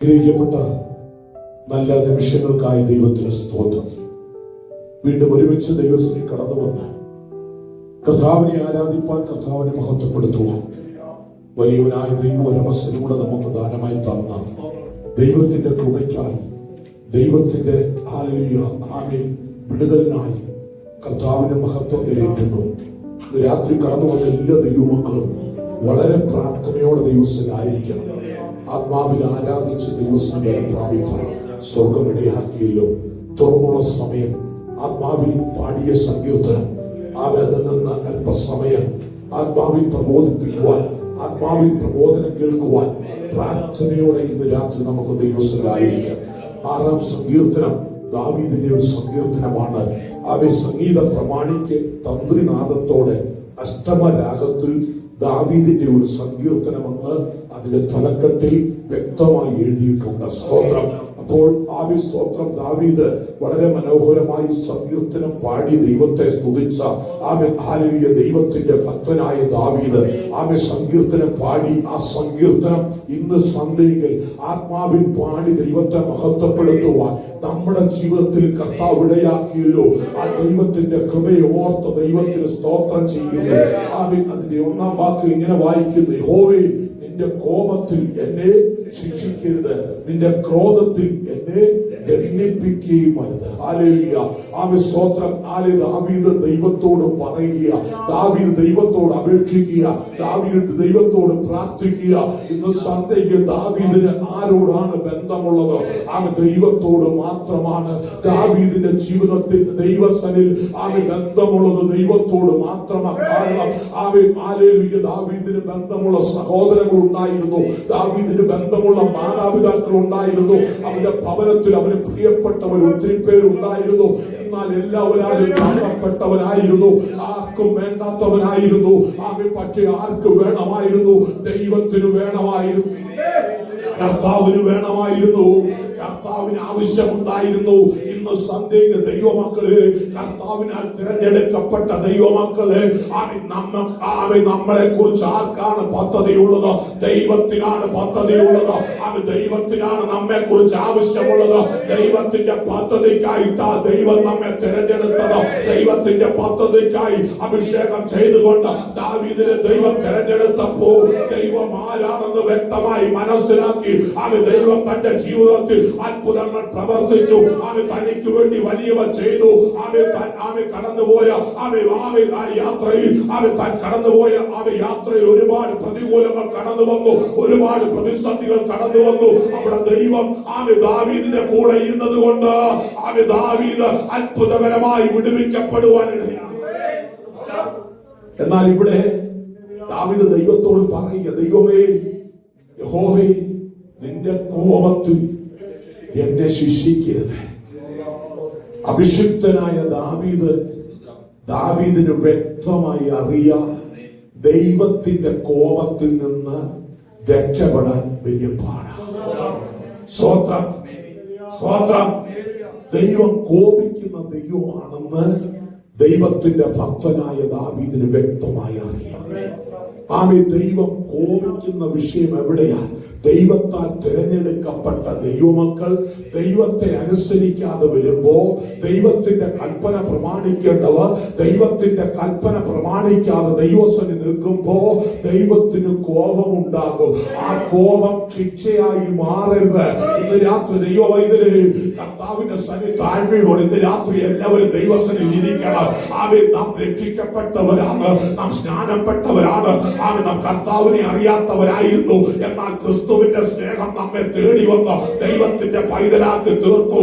ഗ്രഹിക്കപ്പെട്ട നല്ല നിമിഷങ്ങൾക്കായി ദൈവത്തിന് സ്തോത്രം. വീണ്ടും ഒരുമിച്ച് ദൈവസ്ഥയിൽ കടന്നു വന്ന് കർത്താവിനെ ആരാധിപ്പാൻ, കർത്താവിനെ മഹത്വപ്പെടുത്തുവാൻ വലിയവനായ ദൈവം ഒരവസരൂടെ നമുക്ക് ദാനമായി തന്ന ദൈവത്തിന്റെ കൃപയ്ക്കായി, ദൈവത്തിന്റെ ആമേൻ വിടുതലിനായി കർത്താവിനെ മഹത്വം കരേറ്റുന്നു. ഇന്ന് രാത്രി കടന്നു വന്ന എല്ലാ ദൈവമക്കളും വളരെ പ്രാർത്ഥനയോടെ ദൈവസ്ഥയിലായിരിക്കണം. ആത്മാവിൽ ആരാധിച്ച് ദൈവസ്ഥ വരെ പ്രാപിപ്പാൻ സ്വർഗം ഇടയാക്കിയല്ലോ. തുറന്നുള്ള സമയം ആത്മാവിൽ പാടിയ സങ്കീർത്തനം, അതിൽ നിന്ന് അല്പസമയം ആത്മാവിൽ പ്രബോധിപ്പിക്കുവാൻ, ആത്മാവിൽ പ്രബോധനം കേൾക്കുവാൻ പ്രാർത്ഥനയോടെ ഇന്ന് രാത്രി നമുക്ക് ദൈവസ്ഥയിലായിരിക്കാം. 6-ാം സങ്കീർത്തനം ദാവീദിന്റെ ഒരു സങ്കീർത്തനമാണ്. സംഗീത പ്രമാണിക്ക് തന്ത്രിനാദത്തോടെ അഷ്ടമരാഗത്തിൽ ദാവീദിന്റെ ഒരു സങ്കീർത്തനമെന്ന് അതിന്റെ തലക്കെട്ടിൽ വ്യക്തമായി എഴുതിയിട്ടുണ്ട്. സ്തോത്രം. അപ്പോൾ സ്തോത്രം, ദാവീദ് വളരെ മനോഹരമായി സങ്കീർത്തനം പാടി ദൈവത്തെ സ്തുതിച്ച ദൈവത്തിന്റെ ഭക്തനായ ദാവീദ് സങ്കീർത്തനം പാടി. ആ സങ്കീർത്തനം ഇന്ന് സന്ധ്യയിൽ ആത്മാവിൽ പാടി ദൈവത്തെ മഹത്വപ്പെടുത്തുവാൻ നമ്മുടെ ജീവിതത്തിൽ കർത്താവ് ഇടയാക്കിയല്ലോ. ആ ദൈവത്തിന്റെ കൃപയെ ഓർത്ത് ദൈവത്തിന് സ്തോത്രം ചെയ്യുന്നു. അതിന്റെ 1-ാം വാക്ക് ഇങ്ങനെ വായിക്കുന്നു: യഹോവേ, നിന്റെ കോപത്തിൽ എന്നെ ശിക്ഷിക്കരുത്, നിന്റെ ക്രോധത്തിൽ എന്നെ ദണ്ഡിപ്പിക്കുകയും അരുത്. ഹല്ലേലൂയ. സ്തോത്രം. ദാവീദ് ദൈവത്തോട് പറയുക, ദാവീദ് ദൈവത്തോട് അപേക്ഷിക്കുക, ദാവീദ് ദൈവത്തോട് പ്രാർത്ഥിക്കുക. ഇന്ന് സന്ധ്യയ്ക്ക് ദാവീദിന് ആരോടാണ് ബന്ധമുള്ളത്? ദൈവത്തോട് മാത്രമാണ്. ദാവീദിന്റെ ജീവിതത്തിൽ ദൈവസനിൽ ബന്ധമുള്ളത് ദൈവത്തോട് മാത്രമാണ്. കാരണം ദാവീദിന് ബന്ധമുള്ള സഹോദരങ്ങൾ ഉണ്ടായിരുന്നു, ദാവീദിന് ബന്ധമുള്ള മാതാപിതാക്കൾ ഉണ്ടായിരുന്നു, അവന്റെ ഭവനത്തിൽ അവന് പ്രിയപ്പെട്ടവർ ഒത്തിരി പേരുണ്ടായിരുന്നു. എന്നാൽ എല്ലാവരും കാണപ്പെട്ടവനായിരുന്നു, ആർക്കും വേണ്ടാത്തവനായിരുന്നു. പക്ഷേ ആർക്ക് വേണമായിരുന്നു? ദൈവത്തിന് വേണമായിരുന്നു, കർത്താവിന് വേണമായിരുന്നു, കർത്താവിന് ആവശ്യമുണ്ടായിരുന്നു. ഇന്ന് സന്ധ്യയ്ക്ക് ദൈവമക്കള്, കർത്താവിനാൽ തിരഞ്ഞെടുക്കപ്പെട്ട ദൈവമക്കള്, നമ്മളെ കുറിച്ച് ആർക്കാണ് പദ്ധതിയുള്ളത്? ദൈവത്തിനാണ് പദ്ധതിയുള്ളത്. ദൈവത്തിനാണ് നമ്മെ കുറിച്ച് ആവശ്യമുള്ളത്. ദൈവത്തിന്റെ പദ്ധതിക്കായിട്ടാ ദൈവം നമ്മെ തിരഞ്ഞെടുത്തത്. ദൈവത്തിന്റെ പദ്ധതിക്കായി അഭിഷേകം ചെയ്തുകൊണ്ട് ദാവീദിനെ ദൈവം തിരഞ്ഞെടുത്തപ്പോൾ ദൈവം ആരാണെന്ന് വ്യക്തമായി മനസ്സിലാക്കി. ദൈവം തന്റെ ജീവിതത്തിൽ അത്ഭുതങ്ങൾ പ്രവർത്തിച്ചു. തനിക്ക് വേണ്ടി വലിയവ ചെയ്തു. കടന്നുപോയ യാത്രയിൽ ഒരുപാട് പ്രതികൂലങ്ങൾ കടന്നു വന്നു, ഒരുപാട് പ്രതിസന്ധികൾ കടന്നു വന്നു. അവിടെ ദൈവം ദാവീദിന്റെ കൂടെ ഇരുന്നത് കൊണ്ട് ദാവീദ് അത്ഭുതകരമായി വിടുവിക്കപ്പെടുവാനിടയായി. എന്നാൽ ഇവിടെ ദാവീദ് ദൈവത്തോട് പറയുക, ദൈവമേ, യഹോവേ, നിന്റെ കോപത്തിൽ എന്നെ ശിക്ഷിക്കരുത്. അഭിഷിക്തനായ ദാവീദിന് വ്യക്തമായി അറിയാം, ദൈവത്തിന്റെ കോപത്തിൽ നിന്ന് രക്ഷപ്പെടാൻ വലിയ പാടാണ്. സ്തോത്രം, സ്തോത്രം. ദൈവം കോപിക്കുന്ന ദൈവമാണെന്ന് ദൈവത്തിന്റെ ഭക്തനായ ദാവീദിന് വ്യക്തമായി അറിയാം. ദൈവം കോപിക്കുന്ന വിഷയം എവിടെയാണ്? ദൈവത്താൽ തിരഞ്ഞെടുക്കപ്പെട്ട ദൈവമക്കൾ ദൈവത്തെ അനുസരിക്കാതെ വരുമ്പോ, ദൈവത്തിന്റെ കൽപ്പന പ്രമാണിക്കേണ്ടവർ ദൈവത്തിന്റെ കൽപ്പന പ്രമാണിക്കാതെ ദൈവസന്നിധി നിൽക്കുമ്പോ ദൈവത്തിന് കോപമുണ്ടാകും. ആ കോപം ശിക്ഷയായി മാറരുത്. ഇന്ന് രാത്രി ദൈവവൈദ്യരെ കർത്താവിന്റെ സന്നിധി താഴ്മയോട് ഇന്ന് രാത്രി എല്ലാവരും ദൈവസന്നിധി ഇരിക്കണം. നാം രക്ഷിക്കപ്പെട്ടവരാണ്, നാം സ്നാനപ്പെട്ടവരാണ്, നാം കർത്താവിനെ അറിയാത്തവരായിരുന്നു. എന്നാൽ ക്രിസ്തുവിന്റെ സ്നേഹം നമ്മെ തേടി വന്ന് ദൈവത്തിന്റെ പൈതലാക്കി തീർത്തു.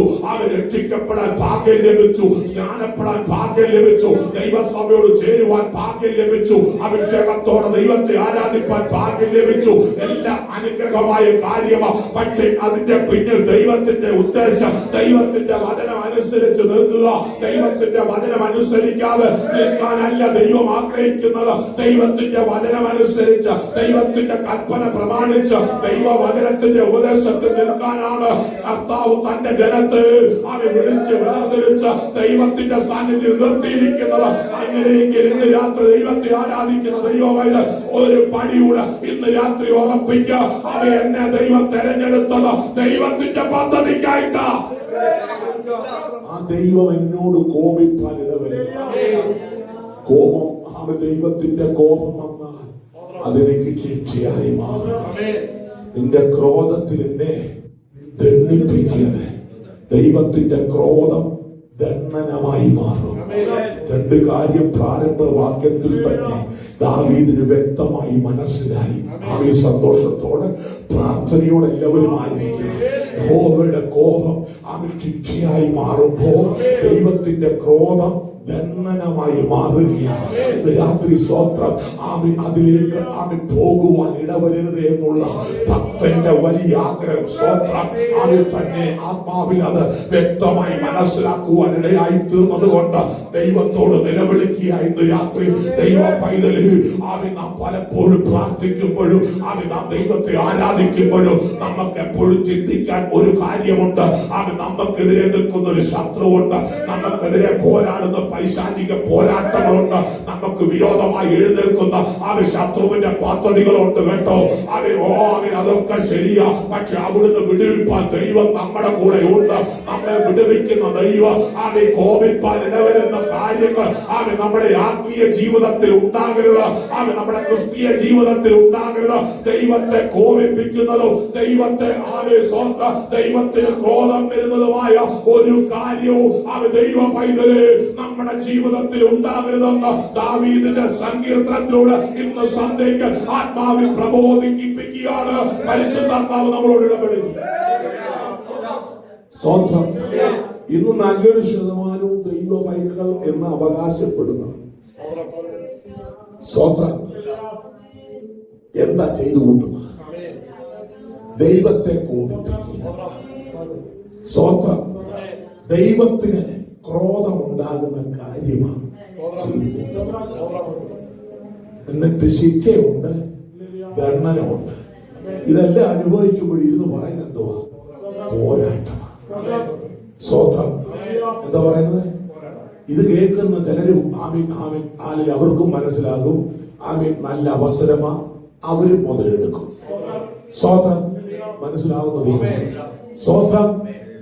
രക്ഷിക്കപ്പെടാൻ ഭാഗ്യം ലഭിച്ചു, സ്നാനപ്പെടാൻ ഭാഗ്യം ലഭിച്ചു, ദൈവസഭയോട് ചേരുവാൻ ഭാഗ്യം ലഭിച്ചു, അഭിഷേകത്തോടെ ദൈവത്തെ ആരാധിപ്പാൻ ഭാഗ്യം ലഭിച്ചു. എല്ലാം അനുഗ്രഹമായ കാര്യമാണ്. പക്ഷേ അതിന്റെ പിന്നിൽ ദൈവത്തിന്റെ ഉദ്ദേശം, ദൈവത്തിന്റെ വചനം അനുസരിച്ച് നിൽക്കുക. ദൈവത്തിന്റെ വചനം അനുസരിക്കാതെ നിൽക്കാനല്ല ദൈവം ആഗ്രഹിക്കുന്നത്. ദൈവത്തിന്റെ വചനം അനുസരിച്ച്, ദൈവത്തിന്റെ കൽപ്പന പ്രമാണിച്ച്, ദൈവവചനത്തിന്റെ ഉപദേശത്തിൽ നിൽക്കാനാണ് കർത്താവ് തന്റെ ജനത്തെ വിളിച്ച് വേർതിരിച്ച് ദൈവത്തിന്റെ സാന്നിധ്യം നിർത്തിയിരിക്കുന്നത്. അങ്ങനെയെങ്കിൽ ഇന്ന് രാത്രി ദൈവത്തെ ആരാധിക്കുന്ന ദൈവമായത് ഒരു പടിയൂടെ ഇന്ന് രാത്രി ഉറപ്പിക്കുക. അവ എന്നെ ദൈവം തെരഞ്ഞെടുത്തത് ദൈവത്തിന്റെ പദ്ധതിക്കായിട്ടാ. ആ ദൈവം എന്നോട് കോപിപ്പാൻ ഇടവരുന്നു. കോപം, ആ ദൈവത്തിന്റെ കോപം വന്നാൽ അതെനിക്ക് ശിക്ഷയായി മാറും. നിന്റെ ക്രോധത്തിൽ എന്നെ ദണ്ഡിപ്പിക്കരുത്. ദൈവത്തിന്റെ ക്രോധം ദണ്ഡനമായി മാറും. രണ്ട് കാര്യം പ്രാരംഭ വാക്യത്തിൽ തന്നെ ദാവീദിന് വ്യക്തമായി മനസ്സിലായി. ആ സന്തോഷത്തോടെ പ്രാർത്ഥനയോടെ എല്ലാവരും ആയിരിക്കണം. യഹോവയുടെ കോപം അവൻ ശിക്ഷയായി മാറുമ്പോൾ ദൈവത്തിന്റെ ക്രോധം ദണ്ഡനമായി മാറുകയാണ്. രാത്രി സ്തോത്രം. ആമി അതിലേക്ക് ആമി പോകുവാൻ ഇടവരരുത് എന്നുള്ള ഭക്തന്റെ വലിയ ആഗ്രഹം. സ്തോത്രം. ആമി തന്നെ ആത്മാവിൽ അത് വ്യക്തമായി മനസ്സിലാക്കുവാൻ ഇടയായി തീർന്നത് കൊണ്ട് ദൈവത്തോട് നിലവിളിക്കുക. ഇന്ന് രാത്രി ദൈവ പൈതല് ആമി നാം പലപ്പോഴും പ്രാർത്ഥിക്കുമ്പോഴും ആമി നാം ദൈവത്തെ ആരാധിക്കുമ്പോഴും നമുക്ക് എപ്പോഴും ചിന്തിക്കാൻ ഒരു കാര്യമുണ്ട്. ആമി നമുക്കെതിരെ നിൽക്കുന്ന ഒരു ശത്രുവുണ്ട്. നമുക്കെതിരെ പോരാടുന്ന പൈശാചിക പോരാട്ടങ്ങളുണ്ട്. നമുക്ക് വിരോധമായി എഴുന്നേൽക്കുന്ന ആ ശത്രുവിന്റെ പദ്ധതികളുണ്ട് കേട്ടോ. അതൊക്കെ ശരിയാ. പക്ഷെ അവിടുന്ന് വിടുവിപ്പാൻ ദൈവം നമ്മുടെ കൂടെ ഉണ്ട്. നമ്മെ വിടുവിക്കുന്ന ദൈവം കോപിപ്പാൻ ഇടവരുന്ന കാര്യങ്ങൾ നമ്മുടെ ആത്മീയ ജീവിതത്തിൽ ഉണ്ടാകരുത്. നമ്മുടെ ക്രിസ്തീയ ജീവിതത്തിൽ ഉണ്ടാകരുത്. ദൈവത്തെ കോപിപ്പിക്കുന്നതും ദൈവത്തിന് ക്രോധം വരുന്നതുമായ ഒരു കാര്യവും ദൈവ പൈതല് നമ്മുടെ ജീവിതത്തിൽ ഉണ്ടാകരുതെന്ന് ദാവീദിന്റെ സങ്കീർത്തനത്തിലൂടെ ഇന്ന് സന്ധ്യയ്ക്ക് ആത്മാവിൽ പ്രബോധിപ്പിക്കുകയാണ്. പരിശുദ്ധാത്മാവ് നമ്മളോട് ഇടപെടുന്നു. സ്വന്തം ഇന്ന് നല്ലൊരു ശതമാനവും ദൈവ പൈതൽ എന്ന് അവകാശപ്പെടുന്നു. സ്വന്തം എന്താ ചെയ്തു കൂട്ടുന്നത്? ദൈവത്തെ കോപിപ്പിക്കുക. സ്വന്തം ദൈവത്തിന് ക്രോധമുണ്ടാകുന്ന കാര്യമാണ് ചെയ്തു. എന്നിട്ട് ശിക്ഷയുണ്ട്, ദണ്ഡനമുണ്ട്. ഇതെല്ലാം അനുഭവിക്കുമ്പോൾ ഇരുന്ന് പറയുന്നത് എന്തുവാ? പോരാട്ടമാണ്. സ്വന്തം എന്താ പറയുന്നത്? ഇത് കേൾക്കുന്ന ചിലരും അവർക്കും മനസ്സിലാകും. നല്ല അവസരമാ, അവരും മുതലെടുക്കും. സ്വന്തം മനസ്സിലാവുന്നത് സ്വന്തം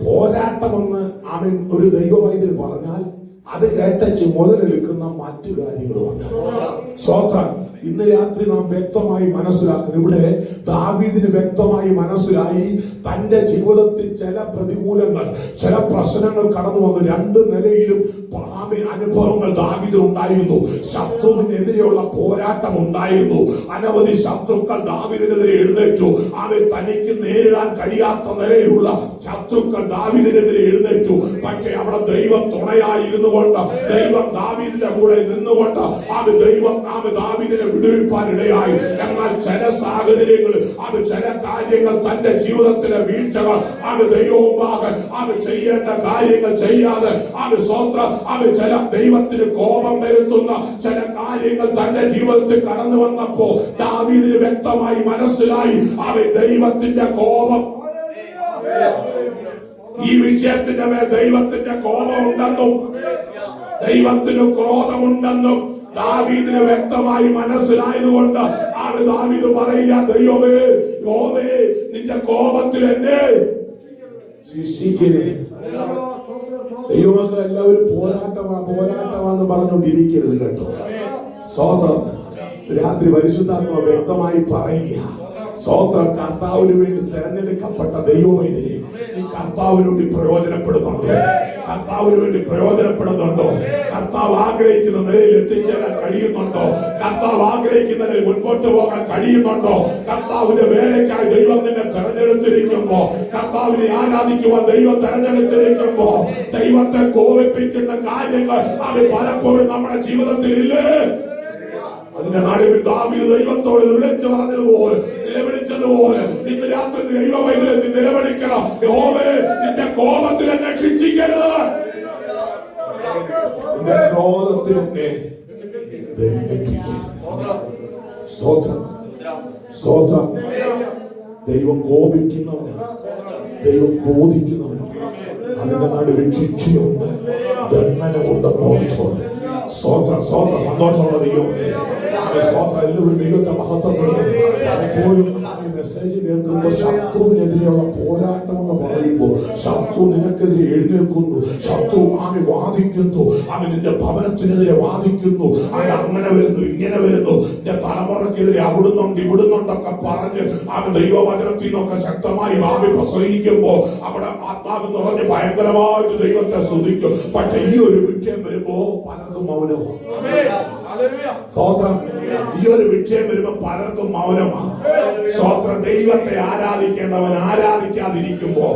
പോരാട്ടമെന്ന് അവൻ ഒരു ദൈവവൈദ്യർ പറഞ്ഞാൽ അത് കേട്ടച്ച് മുതലെടുക്കുന്ന മറ്റു കാര്യങ്ങളുമുണ്ട്. സ്വന്തം ഇന്ന് രാത്രി നാം വ്യക്തമായി മനസ്സിലാക്കണം. ഇവിടെ ദാവീദിന് വ്യക്തമായി മനസ്സിലായി തന്റെ ജീവിതത്തിൽ ചില പ്രതികൂലങ്ങൾ, ചില പ്രശ്നങ്ങൾ കടന്നു വന്നു. രണ്ട് നിലയിലും അനുഭവങ്ങൾ ദാവീദിന് ഉണ്ടായിരുന്നു. ശത്രുവിനെതിരെയുള്ള പോരാട്ടം ഉണ്ടായിരുന്നു. അനവധി ശത്രുക്കൾ ദാവീദിനെതിരെ എഴുന്നേറ്റു. തനിക്ക് നേരിടാൻ കഴിയാത്ത നിലയിലുള്ള ശത്രുക്കൾ ദാവീദിനെതിരെ എഴുന്നേറ്റു. പക്ഷെ അവിടെ ദൈവം തുണയായിരുന്നു കൊണ്ട്, ദൈവം ദാവീദിന്റെ കൂടെ നിന്നുകൊണ്ട് ദൈവം ദാവീദിനെ വിടുവിപ്പാൻ ഇടയായി. എന്നാൽ ചില സാഹചര്യങ്ങൾ ചില കാര്യങ്ങൾ തന്റെ ജീവിതത്തിലെ വീഴ്ചകൾ ദൈവവുമാകെ ചെയ്യേണ്ട കാര്യങ്ങൾ ചെയ്യാതെ ചില ദൈവത്തിന് കോപം വരുത്തുന്ന ചില കാര്യങ്ങൾ തന്റെ ജീവിതത്തിൽ കടന്നു വന്നപ്പോ ദാവീദിന് വ്യക്തമായി മനസ്സിലായി ദൈവത്തിന്റെ കോപം, ഈ വിഷയത്തിന്റെ മേൽ ദൈവത്തിന്റെ കോപമുണ്ടെന്നും ദൈവത്തിന് ക്രോധമുണ്ടെന്നും ദാവീദിന് വ്യക്തമായി മനസ്സിലായതുകൊണ്ട് ദാവീദ് പറയുക, ദൈവമേ യഹോവേ നിന്റെ കോപത്തിൽ എന്നെ ശിക്ഷിക്കരുത്. ദൈവമക്കൾ എല്ലാവരും പോരാട്ടമാന്ന് പറഞ്ഞുകൊണ്ടിരിക്കരുത് കേട്ടോ. സ്വതന്ത്രം രാത്രി പരിശുദ്ധാത്മാവ് വ്യക്തമായി പറയുക, സ്വതന്ത്രം കർത്താവിന് വേണ്ടി തെരഞ്ഞെടുക്കപ്പെട്ട ദൈവവൈദ്യനെ നീ കർത്താവിന് വേണ്ടി പ്രയോജനപ്പെടുന്നുണ്ടോ? കർത്താവിന് വേണ്ടി പ്രയോജനപ്പെടുന്നുണ്ടോ? കർത്താവ് ആഗ്രഹിക്കുന്ന നിലയിൽ എത്തിച്ചേരാൻ കഴിയുന്നുണ്ടോ? കർത്താവ് ആഗ്രഹിക്കുന്ന നിലയിൽ മുൻപോട്ട് പോകാൻ കഴിയുന്നുണ്ടോ? കർത്താവിന്റെ വേലയ്ക്കായി ദൈവം നിന്നെ തെരഞ്ഞെടുത്തിരിക്കുമ്പോ, കർത്താവിനെ ആരാധിക്കുവാൻ ദൈവം തെരഞ്ഞെടുത്തിരിക്കുമ്പോ, ദൈവത്തെ കോപിപ്പിക്കുന്ന കാര്യങ്ങൾ അത് പലപ്പോഴും നമ്മുടെ ജീവിതത്തിൽ ഇല്ലേ? അതിന്റെ നടുവിൽ ദാവീദ് ദൈവത്തോട് വിളിച്ചു പറഞ്ഞതുപോലെ, നിലവിളിച്ചതുപോലെ ഇന്ന് രാത്രി ദൈവവൈദ്യത്തിൽ നിലവിളിക്കണം, യഹോവേ നിന്റെ കോപത്തിൽ എന്നെ ശിക്ഷിക്കരുത്, നിന്റെ ക്രോധത്തിൽ എന്നെ സ്തോത്രം. സ്തോത്രം. ദൈവം കോപിക്കുന്നവനാണ്, ദൈവം ക്രോധിക്കുന്നവനാണ്. അതിന്റെ നടുവിൽ ശിക്ഷയുണ്ട്, ദണ്ഡനമുണ്ടെന്ന് ഓർത്തോണം. സ്വോത്ര സന്തോഷമുള്ള ദൈവം സ്വോത്രം. എല്ലാവരും ദൈവത്തെ മഹത്വപ്പെടുത്തുന്നു. പലപ്പോഴും ആമി മെസ്സേജ് കേൾക്കുമ്പോൾ ശത്രുവിനെതിരെയുള്ള പോരാട്ടം എന്ന് പറയുമ്പോൾ ശത്രു നിനക്കെതിരെ എഴുന്നേൽക്കുന്നു, ശത്രു ആമി വാദിക്കുന്നു, ആമി നിന്റെ ഭവനത്തിനെതിരെ വാദിക്കുന്നു, ആമി അങ്ങനെ വരുന്നു ഇങ്ങനെ വരുന്നു, നിന്റെ തലമുറക്കെതിരെ അവിടുന്നുണ്ട് ഇവിടുന്നുണ്ടൊക്കെ പറഞ്ഞ് ആമി ദൈവവചനത്തിൽ നിന്നൊക്കെ ശക്തമായി ആമി പ്രസംഗിക്കുമ്പോൾ അവിടെ ആത്മാവ് നിറഞ്ഞ് ഭയങ്കരമായിട്ട് ദൈവത്തെ സ്തുതിക്കും. പക്ഷെ ഈ ഒരു വിഷയം വരുമ്പോ പലർക്കും മൗനവും. സ്തോത്രം. ഈ ഒരു വിഷയം വരുമ്പോ പലർക്കും മൗനമാണ്. സ്തോത്രം. ദൈവത്തെ ആരാധിക്കേണ്ടവൻ ആരാധിക്കാതിരിക്കുമ്പോ,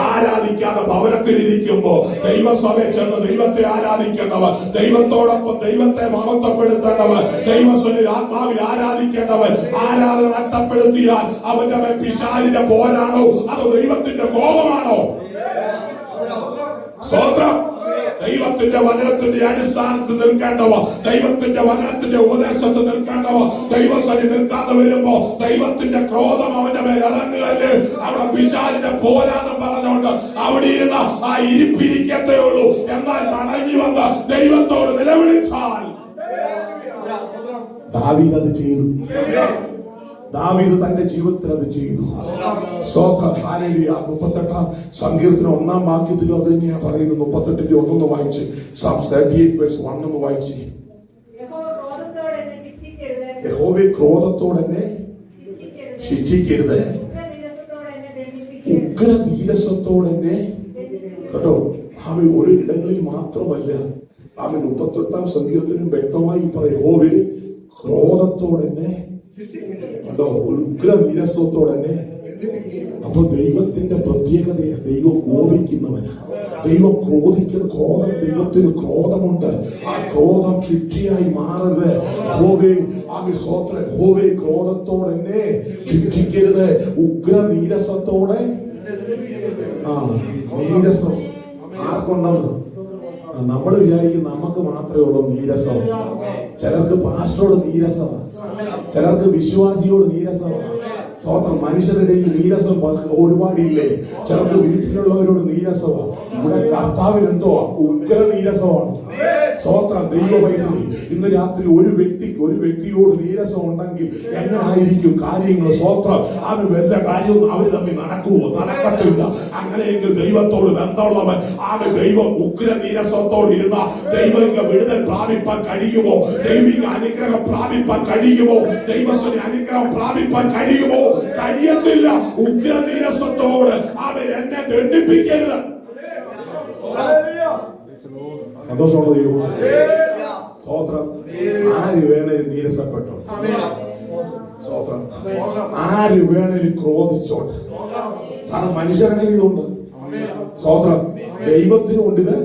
ആരാധിക്കാതെ ഭവനത്തിലിരിക്കുമ്പോ, ദൈവസഭയിൽ ചെന്ന് ദൈവത്തെ ആരാധിക്കേണ്ടവൻ, ദൈവത്തോടൊപ്പം ദൈവത്തെ മഹത്വപ്പെടുത്തേണ്ടവൻ, ദൈവസഭയിൽ ആത്മാവിൽ ആരാധിക്കേണ്ടവൻ ആരാധന നഷ്ടപ്പെടുത്തിയാൽ അവന്റെ മേൽ പിശാചിന്റെ പോരാണോ അതോ ദൈവത്തിന്റെ കോപമാണോ? സ്തോത്രം. ദൈവത്തിന്റെ വചനത്തിന്റെ അടിസ്ഥാനത്തിൽ നിൽക്കേണ്ടവ, ദൈവത്തിന്റെ വചനത്തിന്റെ ഉപദേശത്തിൽ നിൽക്കേണ്ടവ ദൈവസഭയിൽ നിൽക്കാതെ വരുമ്പോ ദൈവത്തിന്റെ ക്രോധം അവന്റെ മേൽ ഇറങ്ങുകയല്ലേ. അവിടെ പിശാചിന്റെ പോരാന്ന് പറഞ്ഞുകൊണ്ട് അവിടെ ഇരുന്ന ആ ഇരിപ്പിരിക്കത്തേ ഉള്ളൂ. എന്നാൽ മടങ്ങി വന്ന് ദൈവത്തോട് നിലവിളിച്ചാൽ ദാവീദ് അത് ചെയ്തു. ദാവീദ് തന്റെ ജീവിതത്തിൽ അത് ചെയ്തു. സ്തോത്രം. ഹല്ലേലൂയ. 38 സങ്കീർത്തനം 1-ാം വാക്യത്തിലും അത് തന്നെയാണ് പറയുന്നത്. 38-ന്റെ 1 വായിച്ച്, Psalm 38:1 ഒന്ന് വായിച്ച്. യഹോവേ ക്രോധത്തോടെ എന്നെ ശിക്ഷിക്കരുത്, ഉഗ്ര നീരസത്തോടെ എന്നെ. കേട്ടോ, ആമേ ഒരു ഇടങ്ങളിൽ മാത്രമല്ല, ആമേ 38-ാം സങ്കീർത്തനം വ്യക്തമായി പറയും യഹോവേ ക്രോധത്തോടെ എന്നെ കണ്ടോ, ഒരു ഉഗ്ര നീരസത്തോടെ തന്നെ. അപ്പൊ ദൈവത്തിന്റെ പ്രത്യേകതയെ ദൈവം കോപിക്കുന്നവനാ. ദൈവം ക്രോധിക്കുന്ന ക്രോധം, ദൈവത്തിന് ക്രോധമുണ്ട്. ആ ക്രോധം ശിക്ഷയായി മാറരുത്. ഹോവേ ആമി സ്വോത്ര, ഹോവേ ക്രോധത്തോടെ എന്നെ ശിക്ഷിക്കരുത്, ഉഗ്ര നീരസത്തോടെ. നീരസം ആർക്കുണ്ടെന്ന് നമ്മൾ വിചാരിക്കും നമുക്ക് മാത്രമേ ഉള്ളൂ നീരസം. ചിലർക്ക് പാസ്റ്ററോട് നീരസമാണ്, ചിലർക്ക് വിശ്വാസിയോട് നീരസമാണ്. സ്വന്തം മനുഷ്യരുടെ ഈ നീരസം ഒരുപാടില്ലേ. ചിലർക്ക് വീട്ടിലുള്ളവരോട് നീരസമാണ്. ഇവിടെ കർത്താവിന് എന്തോ ഉഗ്ര നീരസമാണ്. സ്വോത്രം. ദൈവ പൈതലേ, ഇന്ന് രാത്രി ഒരു വ്യക്തിയോട് നീരസം ഉണ്ടെങ്കിൽ എങ്ങനായിരിക്കും കാര്യങ്ങൾ? സ്വോത്രം. അവന് വല്ല കാര്യവും അവര് തമ്മിൽ നടക്കുവോ? നടക്കത്തില്ല. അങ്ങനെയെങ്കിൽ ദൈവത്തോട് ബന്ധമുള്ളവൻ അവൻ ദൈവം ഉഗ്ര നീരസത്തോട് ഇരുന്ന ദൈവിക വിടുതൽ പ്രാപിപ്പാൻ കഴിയുമോ? ദൈവിക അനുഗ്രഹം പ്രാപിപ്പാൻ കഴിയുമോ? ദൈവത്തിന്റെ അനുഗ്രഹം പ്രാപിപ്പാൻ കഴിയുമോ? കഴിയത്തില്ല. ഉഗ്ര നീരസത്തോട് അവൻ എന്നെ ദണ്ഡിപ്പിക്കരുത്. സന്തോഷമുള്ള ദൈവം. സ്തോത്രം. ആര് വേണേലും നീരസപ്പെട്ടോ, സ്തോത്രം. ആര് വേണേലും ക്രോധിച്ചോട്ടെ. കാരണം മനുഷ്യരുടെ ഇതുണ്ട്. സ്തോത്രം. ദൈവത്തിനും ഉണ്ട്, ഇത്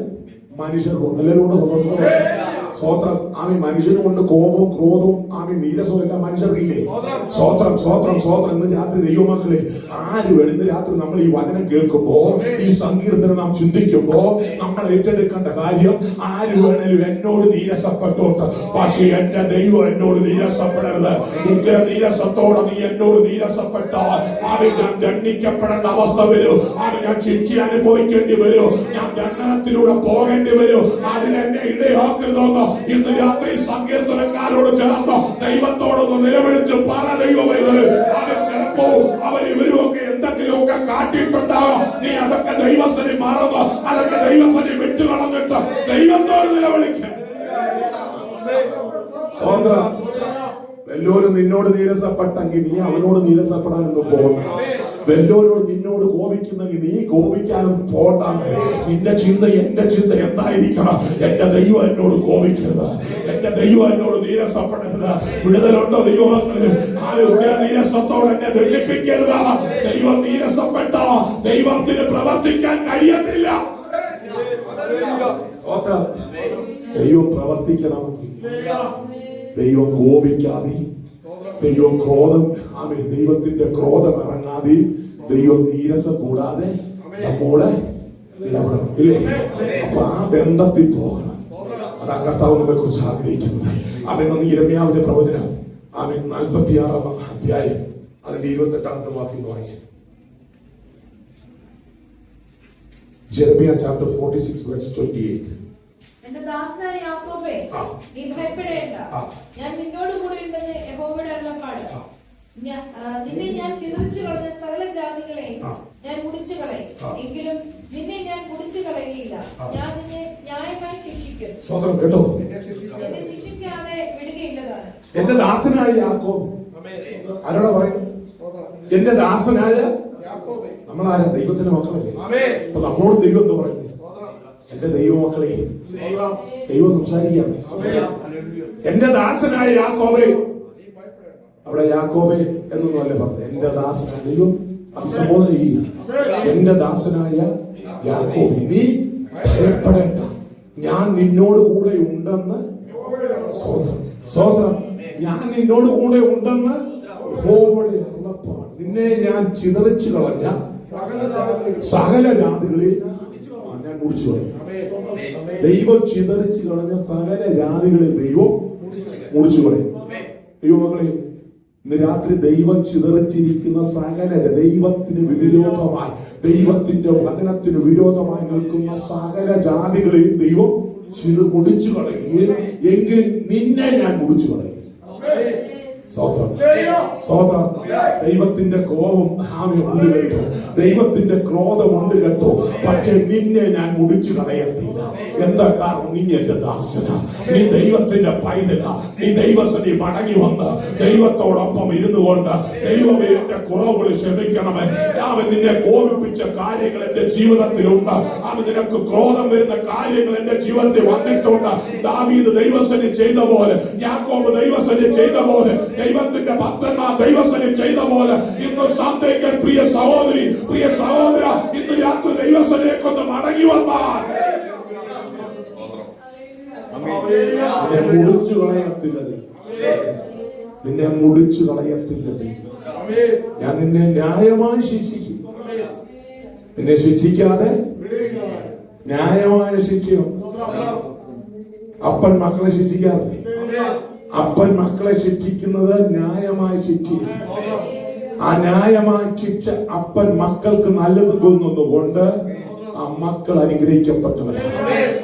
മനുഷ്യർക്കും എല്ലാവരും ഉണ്ട്. സന്തോഷം. സ്തോത്രം. ആമി മനുഷ്യനും ഉണ്ട് കോപവും ക്രോധവും ആമി നീരസവും എല്ലാം മനുഷ്യർക്കില്ലേ. സ്തോത്രം. സ്തോത്രം. സ്തോത്രം. ഇന്ന് രാത്രി ദൈവമക്കളെ ആര് വേണം, ഇന്ന് രാത്രി നമ്മൾ ഈ വചനം കേൾക്കുമ്പോ, ഈ സങ്കീർത്തനം നാം ചിന്തിക്കുമ്പോ നമ്മൾ ഏറ്റെടുക്കേണ്ട കാര്യം, ആര് വേണേലും എന്നോട് നീരസപ്പെട്ടോട്ട്, പക്ഷേ എന്റെ ദൈവം എന്നോട് നീരസപ്പെടരുത്. ഉഗ്ര നീരസത്തോടെ നീ എന്നോട് നീരസപ്പെട്ടാൽ ആമി ഞാൻ ദണ്ഡിക്കപ്പെടേണ്ട അവസ്ഥ വരും. ആമി ഞാൻ ശിക്ഷ അനുഭവിക്കേണ്ടി വരും. ഞാൻ ദണ്ഡനത്തിലൂടെ പോകേണ്ടി വരും. അതിനെന്നെ ഇടയാക്കരുതെന്ന് ഇന്ന് രാത്രി സങ്കീർത്തനക്കാരോട് ചേർന്ന് ദൈവത്തോടൊന്ന് നിലവിളിച്ച് പറ. ദൈവമേ, ചിലപ്പോ അവർ ഇവരുമൊക്കെ എന്തെങ്കിലുമൊക്കെ കാട്ടിയിട്ടുണ്ടാകാം. നീ അതൊക്കെ ദൈവസനി മറന്ന്, അതൊക്കെ ദൈവസനി വിട്ടുകളഞ്ഞിട്ട് ദൈവത്തോട് നിലവിളിക്കുക. സ്വതന്ത്രം. വല്ലോരും നിന്നോട് നീരസപ്പെട്ടെങ്കിൽ നീ അവനോട് നീരസപ്പെടാനൊന്നും പോകണ്ട. വല്ലോരോട് നിന്നോട് കോപിക്കുന്നെങ്കിൽ നീ കോപിക്കാനും പോകണ്ടാണ്. നിന്റെ ചിന്ത, എന്റെ ചിന്ത എന്തായിരിക്കണം? എന്റെ ദൈവം എന്നോട് കോപിക്കരുത്, എന്റെ ദൈവം എന്നോട് നീരസപ്പെടരുത്. വിടുതലുണ്ടോ ദൈവമക്കള്? ആ ഉഗ്ര നീരസത്തോടെ എന്നെ ദണ്ഡിപ്പിക്കരുത്. ദൈവം നീരസപ്പെട്ട ദൈവത്തിന് പ്രവർത്തിക്കാൻ കഴിയത്തില്ല. ദൈവം പ്രവർത്തിക്കണമെങ്കിൽ ദൈവം കോപിക്കാതെ, ദൈവം ക്രോധം ആമേ ദൈവത്തിന്റെ ക്രോധം ഇറങ്ങാതെ, ദൈവം നീരസം കൂടാതെ നമ്മോട് ഇടപെടണം. ഇല്ലേ? അപ്പൊ ആ ബന്ധത്തിൽ പോകണം. അതാ കർത്താവ് നമ്മെ കുറിച്ച് ആഗ്രഹിക്കുന്നത്. അവൻ യിരെമ്യാവിന്റെ പ്രവചനം 46-ാം അധ്യായം അതിന്റെ 28-ാമത്തെ വാക്യം വായിച്ചു. Jeremiah chapter 46 verse 28. എന്റെ ദാസനായ യാക്കോബ് യാക്കോബേ, നീ ഭയപ്പെടേണ്ട, ഞാൻ നിന്നോട് കൂടെ ഉണ്ടെന്ന് യഹോവയുടെ അരുളപ്പാട്. നിന്നെ ഞാൻ ചിതറിച്ചു കളഞ്ഞ സകല ജാതികളെയും ഞാൻ മുടിച്ചു കളയും, എങ്കിലും നിന്നെ ഞാൻ മുടിച്ചു കളയുകയില്ല. ഞാൻ നിന്നെ ന്യായമായി ശിക്ഷിക്കും. സ്വതന്ത്രം കേട്ടോ, നിന്നെ ശിക്ഷിക്കാതെ വിടുകയില്ലതാണ്. എന്റെ ദാസനായ യാക്കോബ്. ആരോടാ പറയും? എന്റെ ദാസനായ നമ്മളാരാ? ദൈവത്തിന്റെ മക്കളല്ലേ? അപ്പൊ നമ്മളോട് ദൈവം എന്ന് പറയുന്നത് എന്റെ ദൈവ മക്കളെ. ദൈവം സംസാരിക്കുകയാണ്. എന്റെ ദാസനായ യാക്കോബേ. അവിടെ യാക്കോബേ എന്നൊന്നും അല്ലേ പറഞ്ഞത്, എന്റെ ദാസനായ ദൈവം അഭിസംബോധന ചെയ്യുക. എന്റെ ദാസനായ യാക്കോബേ, നീ ഭയപ്പെടേണ്ട, ഞാൻ നിന്നോട് കൂടെ ഉണ്ടെന്ന്. സ്വതന്ത്രം സ്വതന്ത്രം, ഞാൻ നിന്നോട് കൂടെ ഉണ്ടെന്ന് യഹോവയുടെ അരുളപ്പാട്. നിന്നെ ഞാൻ ചിതറിച്ചു കളഞ്ഞ സകല ജാതികളിൽ ഞാൻ മുടിച്ചു കളയും. ദൈവം ചിതറിച്ചു കളഞ്ഞ സകല ജാതികളിൽ ദൈവം മുടിച്ചു കളയും. ദൈവമക്കളെ, ഇന്ന് രാത്രി ദൈവം ചിതറിച്ചിരിക്കുന്ന സകല ദൈവത്തിന് വിരോധമായി, ദൈവത്തിന്റെ വചനത്തിന് വിരോധമായി നിൽക്കുന്ന സകല ജാതികളെയും ദൈവം മുടിച്ചു കളയുകയും, എങ്കിലും നിന്നെ ഞാൻ മുടിച്ചു കളയും. സ്വതന്ത്രം സ്വതന്ത്രം. ദൈവത്തിന്റെ കോപം ഉണ്ട് കേട്ടോ, ദൈവത്തിന്റെ ക്രോധമുണ്ട് കേട്ടോ, പക്ഷെ നിന്നെ ഞാൻ മുടിച്ചു കളയത്തില്ല. എന്താ കാരണം? നീ എന്റെ ദാസന, നീ ദൈവത്തിന്റെ പൈതല, നീ ദൈവസനി മടങ്ങി വന്ന് ദൈവത്തോടൊപ്പം ഇരുന്നു കൊണ്ട് ദൈവമേ എന്റെ കുറവുകൾ ക്ഷമിക്കണമേ. അവൻ നിന്നെ കോപിപ്പിച്ച കാര്യങ്ങൾ എന്റെ ജീവിതത്തിലുണ്ട്, അവൻ നിനക്ക് ക്രോധം വരുന്ന കാര്യങ്ങൾ എന്റെ ജീവിതത്തിൽ വന്നിട്ടുണ്ട്. ദാവീദ് ദൈവസനി ചെയ്ത പോലെ, യാക്കോബ് ദൈവസനി ചെയ്ത പോലെ, ദൈവത്തിന്റെ ഭക്തന്മാർ ദൈവസനി ചെയ്ത പോലെ ഇന്ന് സന്ധ്യയ്ക്ക് പ്രിയ സഹോദരി, പ്രിയ സഹോദര, ഇന്ന് രാത്രി ദൈവസനിലേക്കൊന്ന് മടങ്ങി വന്നാൽ നിന്നെ മുടിച്ചു കളയത്തില്ല. നിന്നെ മുടിച്ചു കളയത്തില്ല. ഞാൻ നിന്നെ ന്യായമായി ശിക്ഷിക്കും. നിന്നെ ശിക്ഷിക്കാതെ ന്യായമായ ശിക്ഷയുണ്ട്. അപ്പൻ മക്കളെ ശിക്ഷിക്കാറില്ലേ? അപ്പൻ മക്കളെ ശിക്ഷിക്കുന്നത് ന്യായമായ ശിക്ഷയാണ്. ആ ന്യായമായ ശിക്ഷ അപ്പൻ മക്കൾക്ക് നല്ലത് കൊന്നുകൊണ്ട് ആ മക്കൾ അനുഗ്രഹിക്കപ്പെട്ടവരാണ്.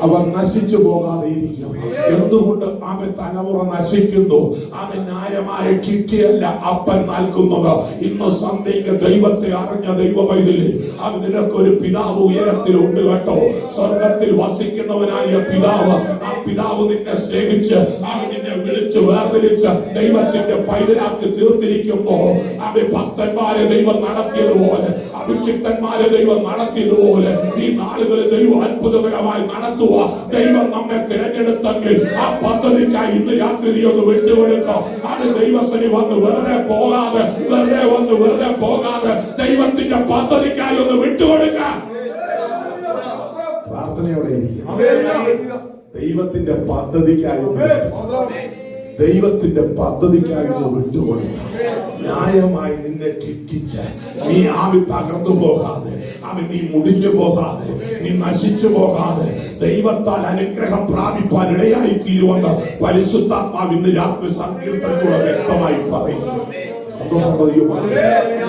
അവർ നശിച്ചു പോകാതെ ഇരിക്കും. എന്തുകൊണ്ട്? അവൻ തലമുറ നശിക്കുന്നു. അവൻ ന്യായമായ ശിക്ഷയല്ല അപ്പൻ നൽകുന്നത്. ഇന്ന് സന്ധ്യയ്ക്ക് ദൈവത്തെ അറിഞ്ഞ ദൈവ പൈതലേ, അത് നിനക്കൊരു പിതാവ് ഉയരത്തിലുണ്ട് കേട്ടോ. സ്വർഗത്തിൽ വസിക്കുന്നവനായ പിതാവ്, ആ പിതാവ് നിന്നെ സ്നേഹിച്ച് അവൻ നിന്നെ വിളിച്ച് വേർതിരിച്ച് ദൈവത്തിന്റെ പൈതലാക്കി തീർത്തിരിക്കുമ്പോ, അവൻ ഭക്തന്മാരെ ദൈവം നടത്തിയതുപോലെ, അഭിഷിക്തന്മാരെ ദൈവം നടത്തിയതുപോലെ ഈ നാളുകളിൽ ദൈവം അത്ഭുതകരമായി നടത്തുക. ദൈവം നമ്മെ തിരഞ്ഞെടുത്തെങ്കിൽ ആ പദ്ധതിക്കായി ഇന്ന് രാത്രി നീ ഒന്ന് വിട്ടുകൊടുക്കാം. അത് ദൈവസനി വന്ന് വെറുതെ പോകാതെ, വെറുതെ പോകാതെ ദൈവത്തിന്റെ പദ്ധതിക്കായി ഒന്ന് വിട്ടുകൊടുക്കാം. പ്രാർത്ഥനയോടെ ഇരിക്കാം. ദൈവത്തിന്റെ പദ്ധതിക്കായി ദൈവത്തിന്റെ പദ്ധതിക്കായി വിട്ടുകൊടുത്ത, ന്യായമായി നിന്നെ ശിക്ഷിച്ച് നീ ആവി തകർന്നു പോകാതെ, നീ മുടിഞ്ഞു പോകാതെ, നീ നശിച്ചു പോകാതെ ദൈവത്താൽ അനുഗ്രഹം പ്രാപിപ്പാൻ ഇടയായി തീരുവെന്ന് പരിശുദ്ധാത്മാവ് ഇന്ന് രാത്രി സങ്കീർത്തനത്തോടെ വ്യക്തമായി പറയുന്നു. സന്തോഷമുള്ള ദൈവമക്കളെ,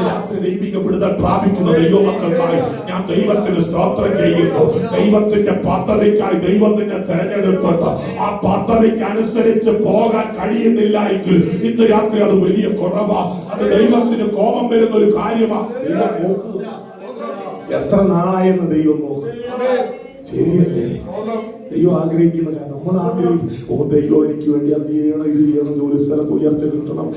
രാത്രി ദൈവിക വിടുതൽ പ്രാപിക്കുന്ന ദൈവമക്കൾക്കായി ഞാൻ ദൈവത്തിന് സ്തോത്രം ചെയ്യുന്നു. ദൈവത്തിന്റെ പദ്ധതിക്കായി ദൈവം നിന്നെ തെരഞ്ഞെടുത്തിട്ട് ആ പദ്ധതിക്ക് അനുസരിച്ച് പോകാൻ കഴിയുന്നില്ല എങ്കിൽ ഇന്ന് രാത്രി അത് വലിയ കുറവാ. അത് ദൈവത്തിന് കോപം വരുന്ന ഒരു കാര്യമാണ്. ദൈവം നോക്കുക, എത്ര നാളായെന്ന് ദൈവം നോക്കും. ശരിയല്ലേ? ദൈവം ആഗ്രഹിക്കുന്ന കാര്യം നമ്മൾ ആഗ്രഹിക്കും. ഓ ദൈവം എനിക്ക് വേണ്ടി അത് ചെയ്യണം, ഇത് ചെയ്യണം, ജോലി സ്ഥലത്ത് ഉയർച്ച കിട്ടണം,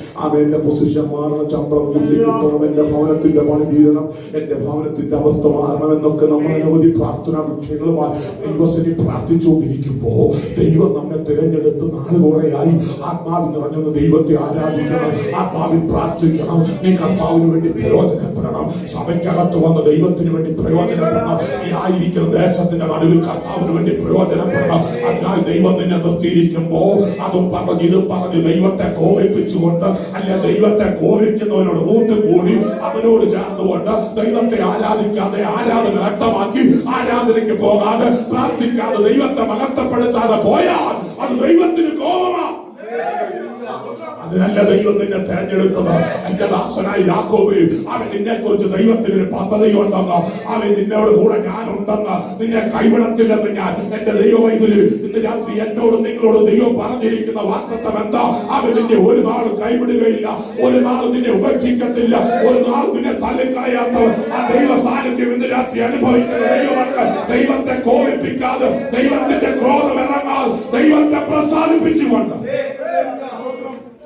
എന്റെ പൊസിഷൻ മാറണം, ശമ്പളം കൂട്ടി കിട്ടണം, എന്റെ ഭവനത്തിന്റെ പണി തീരണം, എന്റെ ഭവനത്തിന്റെ അവസ്ഥ മാറണം എന്നൊക്കെ നമ്മൾ അനവധി പ്രാർത്ഥനാ വിഷയങ്ങളുമായി ദൈവസനി പ്രാർത്ഥിച്ചുകൊണ്ടിരിക്കുമ്പോ ദൈവം നമ്മെ തിരഞ്ഞെടുത്ത് നാളുകൂടെയായി ആത്മാവിൽ നിറഞ്ഞൊന്ന് ദൈവത്തെ ആരാധിക്കണം, ആത്മാവിൽ പ്രാർത്ഥിക്കണം. നീ കർത്താവിന് വേണ്ടി പ്രയോജനപ്പെടണം. സഭയ്ക്കകത്ത് വന്ന് ദൈവത്തിന് വേണ്ടി പ്രയോജനപ്പെടണം. നീ ആയിരിക്കുന്ന ദേശത്തിന്റെ നടുവിൽ കർത്താവിന് വേണ്ടി പ്രയോജനപ്പെടണം. അതിനാൽ ദൈവം നിന്നെ നിർത്തിയിരിക്കുമ്പോ അതും പറഞ്ഞു ഇതും പറഞ്ഞു ദൈവത്തെ കോപിപ്പിച്ചുകൊണ്ട്, അല്ല ദൈവത്തെ കോപിക്കുന്നവനോട് കൂട്ടുകൂടി അവനോട് ചേർന്നുകൊണ്ട് ദൈവത്തെ ആരാധിക്കാതെ, ആരാധന നഷ്ടമാക്കി ആരാധനയ്ക്ക് പോകാതെ, പ്രാർത്ഥിക്കാതെ, ദൈവത്തെ മഹത്വപ്പെടുത്താതെ പോയാൽ അത് ദൈവത്തിന് കോപമാണ്. അത് അതിനല്ല ദൈവം നിന്നെ തെരഞ്ഞെടുത്തത്. എന്റെ ദാസനായ യാക്കോബ്, അവൻ നിന്നെ കുറിച്ച് ദൈവത്തിന് ഒരു പദ്ധതിയുണ്ടെന്ന്, അവൻ നിന്നോട് കൂടെ ഞാനുണ്ടെന്ന്, നിന്നെ കൈവിടത്തില്ലെന്ന് ഞാൻ എന്റെ ദൈവവൈദ്യുല് ഇന്ന് രാത്രി എന്നോട് നിങ്ങളോട് ദൈവം പറഞ്ഞിരിക്കുന്ന വാഗ്ദത്തം എന്താ? അവൻ നിന്നെ ഒരു നാൾ കൈവിടുകയില്ല, ഒരു നാൾ നിന്നെ ഉപേക്ഷിക്കത്തില്ല, ഒരു നാൾ നിന്നെ തള്ളിക്കളയാത്തവൻ. ആ ദൈവ സാന്നിധ്യം ഇന്ന് രാത്രി അനുഭവിക്കുന്ന ദൈവമക്കൾ ദൈവത്തെ കോപിപ്പിക്കാതെ, ദൈവത്തിന്റെ ക്രോധം ഇറങ്ങാതെ, ദൈവത്തെ പ്രസാദിപ്പിച്ചുകൊണ്ട്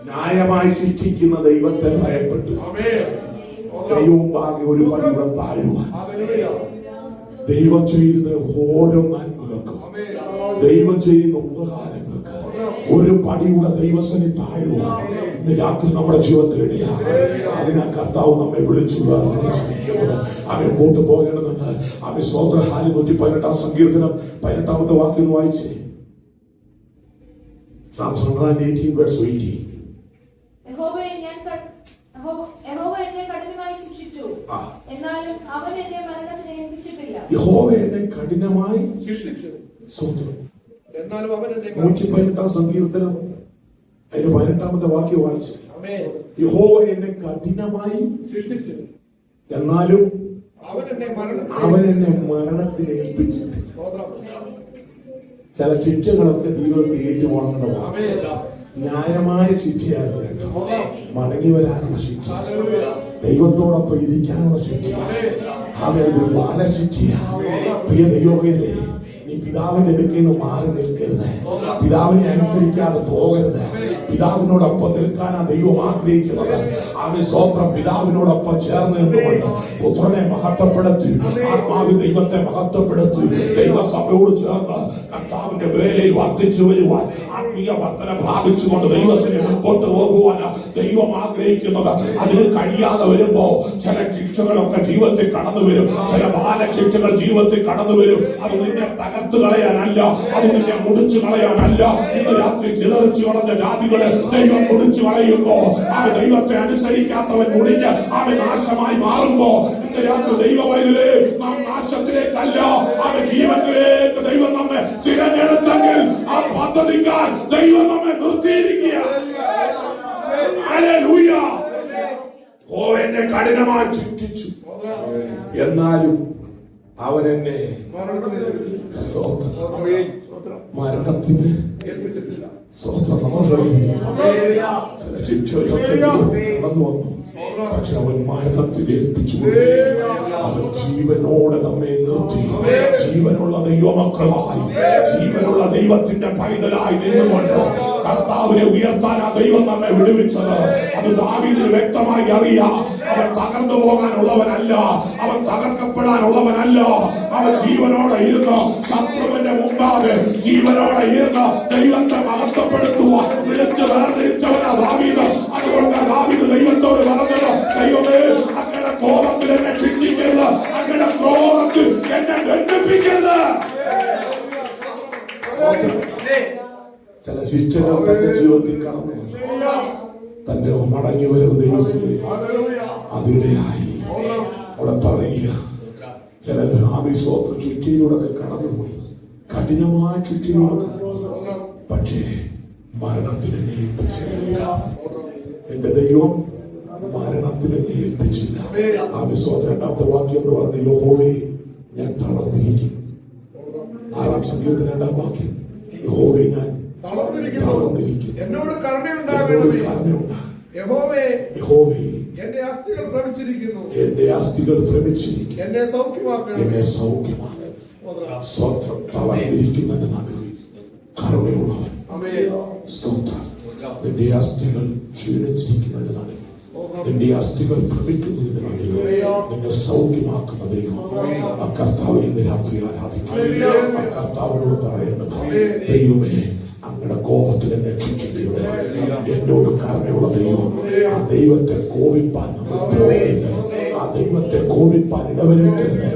ന്യായമായി ശിക്ഷിക്കുന്ന ദൈവത്തെ ഭയപ്പെട്ടു ദൈവവും ഭാഗ്യ ഒരു പടിയുടെ താഴുവാൻ, ദൈവം ചെയ്യുന്ന ഓരോ നന്മകൾക്കും, ദൈവം ചെയ്യുന്ന ഉപകാരങ്ങൾക്ക് ഒരു പടിയുടെ ദൈവസനി താഴുവാൻ ഇന്ന് രാത്രി നമ്മുടെ ജീവിതത്തിൽ ഇടയാണ്. അതിനാൽ കർത്താവ് നമ്മെ വിളിച്ചു വേർതിരിച്ചിരിക്കുന്നത്. അവൻ മുമ്പോട്ട് പോകേണ്ടതെന്ന് അവൻ സ്വോത്രഹാരി 118 സങ്കീർത്തനം 18 വാക്യം വായിച്ചേ. Psalms 118 verse 18. യഹോവ എന്നെ കഠിനമായി ശിക്ഷിച്ചു, എന്നാലും അവൻ എന്നെ മരണത്തിന് ഏൽപ്പിച്ചിട്ടില്ല. യഹോവ എന്നെ കഠിനമായി ശിക്ഷിച്ചു. സ്തോത്രം. 118 സങ്കീർത്തനം അതിന്റെ 18 വാക്യം വായിച്ചു. യഹോവ എന്നെ കഠിനമായി ശിക്ഷിച്ചു, എന്നാലും അവൻ എന്നെ മരണത്തിന് ഏൽപ്പിച്ചിട്ടില്ല. ചില ശിക്ഷകളൊക്കെ ജീവിതത്തിൽ ഏറ്റുവാങ്ങേണ്ടതാണ്. ന്യായമായ ശിക്ഷയായിരുന്നു, മടങ്ങി വരാനുള്ള ശിക്ഷ, ദൈവത്തോടൊപ്പം ഇരിക്കാനുള്ള ശിക്ഷ, അവരൊരു ബാലശിക്ഷയാണ്. പ്രിയ ദൈവമേ, നീ പിതാവിന്റെ അടുക്കൽ നിന്ന് മാറി നിൽക്കരുത്, പിതാവിനെ അനുസരിക്കാതെ പോകരുത്. പിതാവിനോടൊപ്പം നിൽക്കാനാ ദൈവം ആഗ്രഹിക്കുന്നത്. അവൻ സ്വന്തം പിതാവിനോടൊപ്പം ചേർന്ന് നിന്നുകൊണ്ട് പുത്രനെ മഹത്വപ്പെടുത്തി, ആത്മാവിൽ ദൈവത്തെ മഹത്വപ്പെടുത്തി, ദൈവസഭയോട് ചേർന്ന് കർത്താവിന്റെ വേലയിൽ വർദ്ധിച്ചു വരുവാൻ, ആത്മീയ വർധന പ്രാപിച്ചുകൊണ്ട് ദൈവത്തിന് മുൻപോട്ട് പോകുവാനാ ദൈവം ആഗ്രഹിക്കുന്നത്. അതിന് കഴിയാതെ വരുമ്പോ ചില ശിക്ഷകളൊക്കെ ജീവിതത്തിൽ കടന്നു വരും, ചില ബാലശിക്ഷകൾ ജീവിതത്തിൽ കടന്നു വരും. അത് നിന്നെ തകർത്ത് കളയാനല്ല, അത് നിന്നെ മുടിച്ചു കളയാനല്ല. ഇന്ന് രാത്രി ചിതറിച്ചു കളഞ്ഞ ജാതികളെ ദൈവം മുടിച്ചു കളയുമ്പോ, അവൻ ദൈവത്തെ അനുസരിക്കാത്തവൻ മുടിഞ്ഞ് അവൻ നാശമായി മാറുമ്പോ, ഇന്ന് രാത്രി ദൈവവൈദ്യരെ നാം നാശത്തിലേക്കല്ല, അവൻ ജീവനിലേക്ക് ദൈവം നമ്മെ തിരഞ്ഞെടുത്തെങ്കിൽ ആ പദ്ധതിക്കാൻ ദൈവം നമ്മെ നിർത്തിയിരിക്കുക. ഹല്ലേലൂയ. ഓ, എന്നെ കഠിനമായി ശിക്ഷിച്ചു, എന്നാലും അവൻ എന്നെ മരണത്തിന് ചില ശിക്ഷയൊക്കെ കടന്നു വന്നു, പക്ഷെ അവൻ മരണത്തിന് ഏൽപ്പിച്ചു. അവൻ ജീവനോടെ നമ്മെ നിർത്തി, ജീവനുള്ള ദൈവമക്കളായി, ജീവനുള്ള ദൈവത്തിന്റെ പൈതലായി നിന്നുകൊണ്ട് കർത്താവിനെ ഉയർത്താൻ ആ ദൈവം നമ്മെ വിടുവിച്ചത്. അത് ദാവീദിന് വ്യക്തമായി അറിയാം. അവൻ തകർന്നു പോകാനുള്ളവനല്ല, അവൻ തകർക്കപ്പെടാനുള്ളവനല്ല. അവൻ ജീവനോടെ ഇരുന്ന് ശത്രുവിന്റെ മുമ്പാകെ ജീവനോടെ ഇരുന്ന് ദൈവത്തെ മഹത്വപ്പെടുത്തുവാൻ വിളിച്ചു വേർതിരിച്ചവനാ ദാവീദ്. അതുകൊണ്ട് ദാവീദ് ദൈവത്തോട് പറഞ്ഞത്, ദൈവമേ, അങ്ങയുടെ കോപത്തിൽ എന്നെ ശിക്ഷിക്കരുത്, അങ്ങയുടെ ക്രോധത്തിൽ എന്നെ ദണ്ഡിപ്പിക്കരുത്. ചില ശിക്ഷകൾ തന്റെ ജീവിതത്തിൽ കടന്നു, തന്റെ മടങ്ങി വരവ് ദിവസത്തില് അതിടെയായി അവിടെ പറയുക. ചില ആവിശ്വാസ ശിക്ഷയിലൂടെ കടന്നുപോയി, കഠിനമായ ശിക്ഷയിലൂടെ, പക്ഷേ മരണത്തിന് എന്നെ ഏൽപ്പിച്ചില്ല. എന്റെ ദൈവം മരണത്തിന് എന്നെ ഏൽപ്പിച്ചില്ല. ആവിശ്വാസ 2ാമത്തെ വാക്യം എന്ന് പറഞ്ഞ, യഹോവേ ഞാൻ തളർന്നിരിക്കുന്നു. 6-ാം സങ്കീർത്തനം 2-ാം വാക്യം, യഹോവേ ഞാൻ തളർന്നിരിക്കുന്നു, എന്നോട് കരുണയുണ്ടാകണമേ. യഹോവേ, എന്റെ അസ്ഥികൾ ഭ്രമിച്ചിരിക്കുന്നു, എന്നെ സൗഖ്യമാക്കണം. സ്തോത്രം. തളർന്നിരിക്കുന്നതിന്റെ നടുവിൽ കരുണയുള്ളവൻ. സ്തോത്രം. നിന്റെ അസ്ഥികൾ ക്ഷീണിച്ചിരിക്കുന്നതിന്റെ നടുവിൽ, നിന്റെ അസ്ഥികൾ ഭ്രമിക്കുന്നതിന്റെ നടുവിൽ നിന്നെ സൗഖ്യമാക്കുന്ന ദൈവം ആ കർത്താവിനെ ഇന്ന് രാത്രി ആരാധിക്കും. ആ കർത്താവിനോട് പറയേണ്ടത്, ദൈവമേ, അങ്ങയുടെ കോപത്തിൽ എന്നെ ശിക്ഷിക്കരുത്, എന്നോട് കരുണയുള്ള ദൈവം. ആ ദൈവത്തെ കോപിപ്പാൻ നമ്മൾ പോകരുത്, ആ ദൈവത്തെ കോപിപ്പാൻ ഇടവരുത്തരുത്.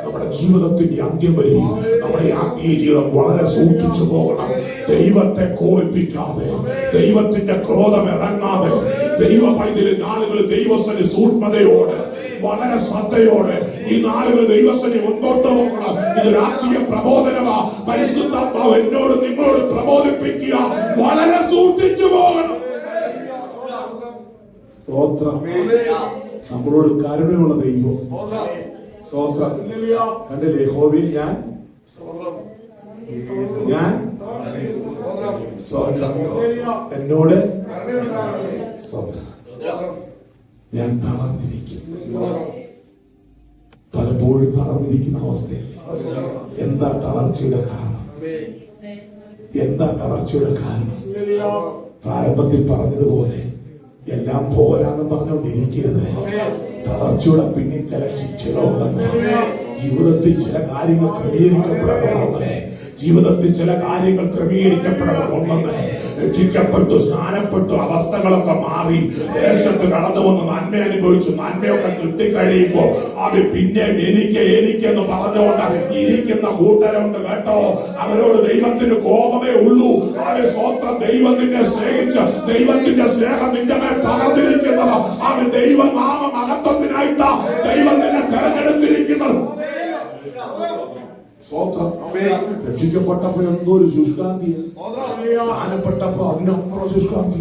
നമ്മുടെ ജീവിതത്തിന്റെ അന്ത്യം വരെ നമ്മുടെ ആത്മീയ ജീവിതം വളരെ സൂക്ഷിച്ചു പോകണം. ദൈവത്തെ കോപിപ്പിക്കാതെ, ദൈവത്തിന്റെ ക്രോധം ഇറങ്ങാതെ, ദൈവ പൈതലിൽ നാളുകൾ ദൈവസ്ഥന് സൂക്ഷ്മതയോടെ, വളരെ ശ്രദ്ധയോടെ ഈ നാളുകൾ ദൈവസ്ഥനെ മുൻപോട്ട് പോകണം. ഇതൊരു ആത്മീയ പ്രബോധനമാ. പരിശുദ്ധാത്മാവ് എന്നോട് നിങ്ങളോട് പ്രബോധിപ്പിക്കുക, വളരെ സൂക്ഷിച്ചു പോകണം. സ്തോത്രം. നമ്മളോട് കരുണയുള്ള ദൈവം. സ്തോത്രം. കണ്ടില്ലേ, യഹോവേ ഞാൻ സ്തോത്രം, എന്നോട് സ്തോത്രം, ഞാൻ തളർന്നിരിക്കും. പലപ്പോഴും തളർന്നിരിക്കുന്ന അവസ്ഥയിൽ എന്താ തളർച്ചയുടെ കാരണം? എന്താ തളർച്ചയുടെ കാരണം? പ്രാരംഭത്തിൽ പറഞ്ഞതുപോലെ എല്ലാം പോരാന്ന് പറഞ്ഞുകൊണ്ടിരിക്കരുത്. തളർച്ചയുടെ പിന്നിൽ ചില ശിക്ഷകളുണ്ടെന്ന്. ജീവിതത്തിൽ ചില കാര്യങ്ങൾ ക്രമീകരിക്കപ്പെടണമെന്ന്. ജീവിതത്തിൽ ചില കാര്യങ്ങൾ ക്രമീകരിക്കപ്പെടണമെന്ന്. രക്ഷിക്കപ്പെട്ടു, സ്നാനപ്പെട്ടു, അവസ്ഥകളൊക്കെ മാറി ദേശത്ത് കടന്നു വന്ന് നന്മ അനുഭവിച്ചു. നന്മയൊക്കെ കിട്ടിക്കഴിയുമ്പോ അവര് പിന്നെ എനിക്കെന്ന് പറഞ്ഞുകൊണ്ട് ഇരിക്കുന്ന കൂട്ടരുണ്ട് കേട്ടോ. അവരോട് ദൈവത്തിന് കോപമേ ഉള്ളൂ. അവര് സ്വന്തം ദൈവം നിന്നെ സ്നേഹിച്ച്, ദൈവത്തിന്റെ സ്നേഹം നിന്റെ മേൽ പകർന്നിരിക്കുന്നത്. അവൻ ദൈവനാമ മഹത്വത്തിനായിട്ടാ ദൈവം നിന്നെ തെരഞ്ഞെടുത്തിരിക്കുന്നത്. സ്വോത്രം. രക്ഷിക്കപ്പെട്ടപ്പോ എന്തോ ഒരു ശുഷ്കാന്തി, സ്ഥാനപ്പെട്ടപ്പോ അതിനപ്പുറം ശുഷ്കാന്തി.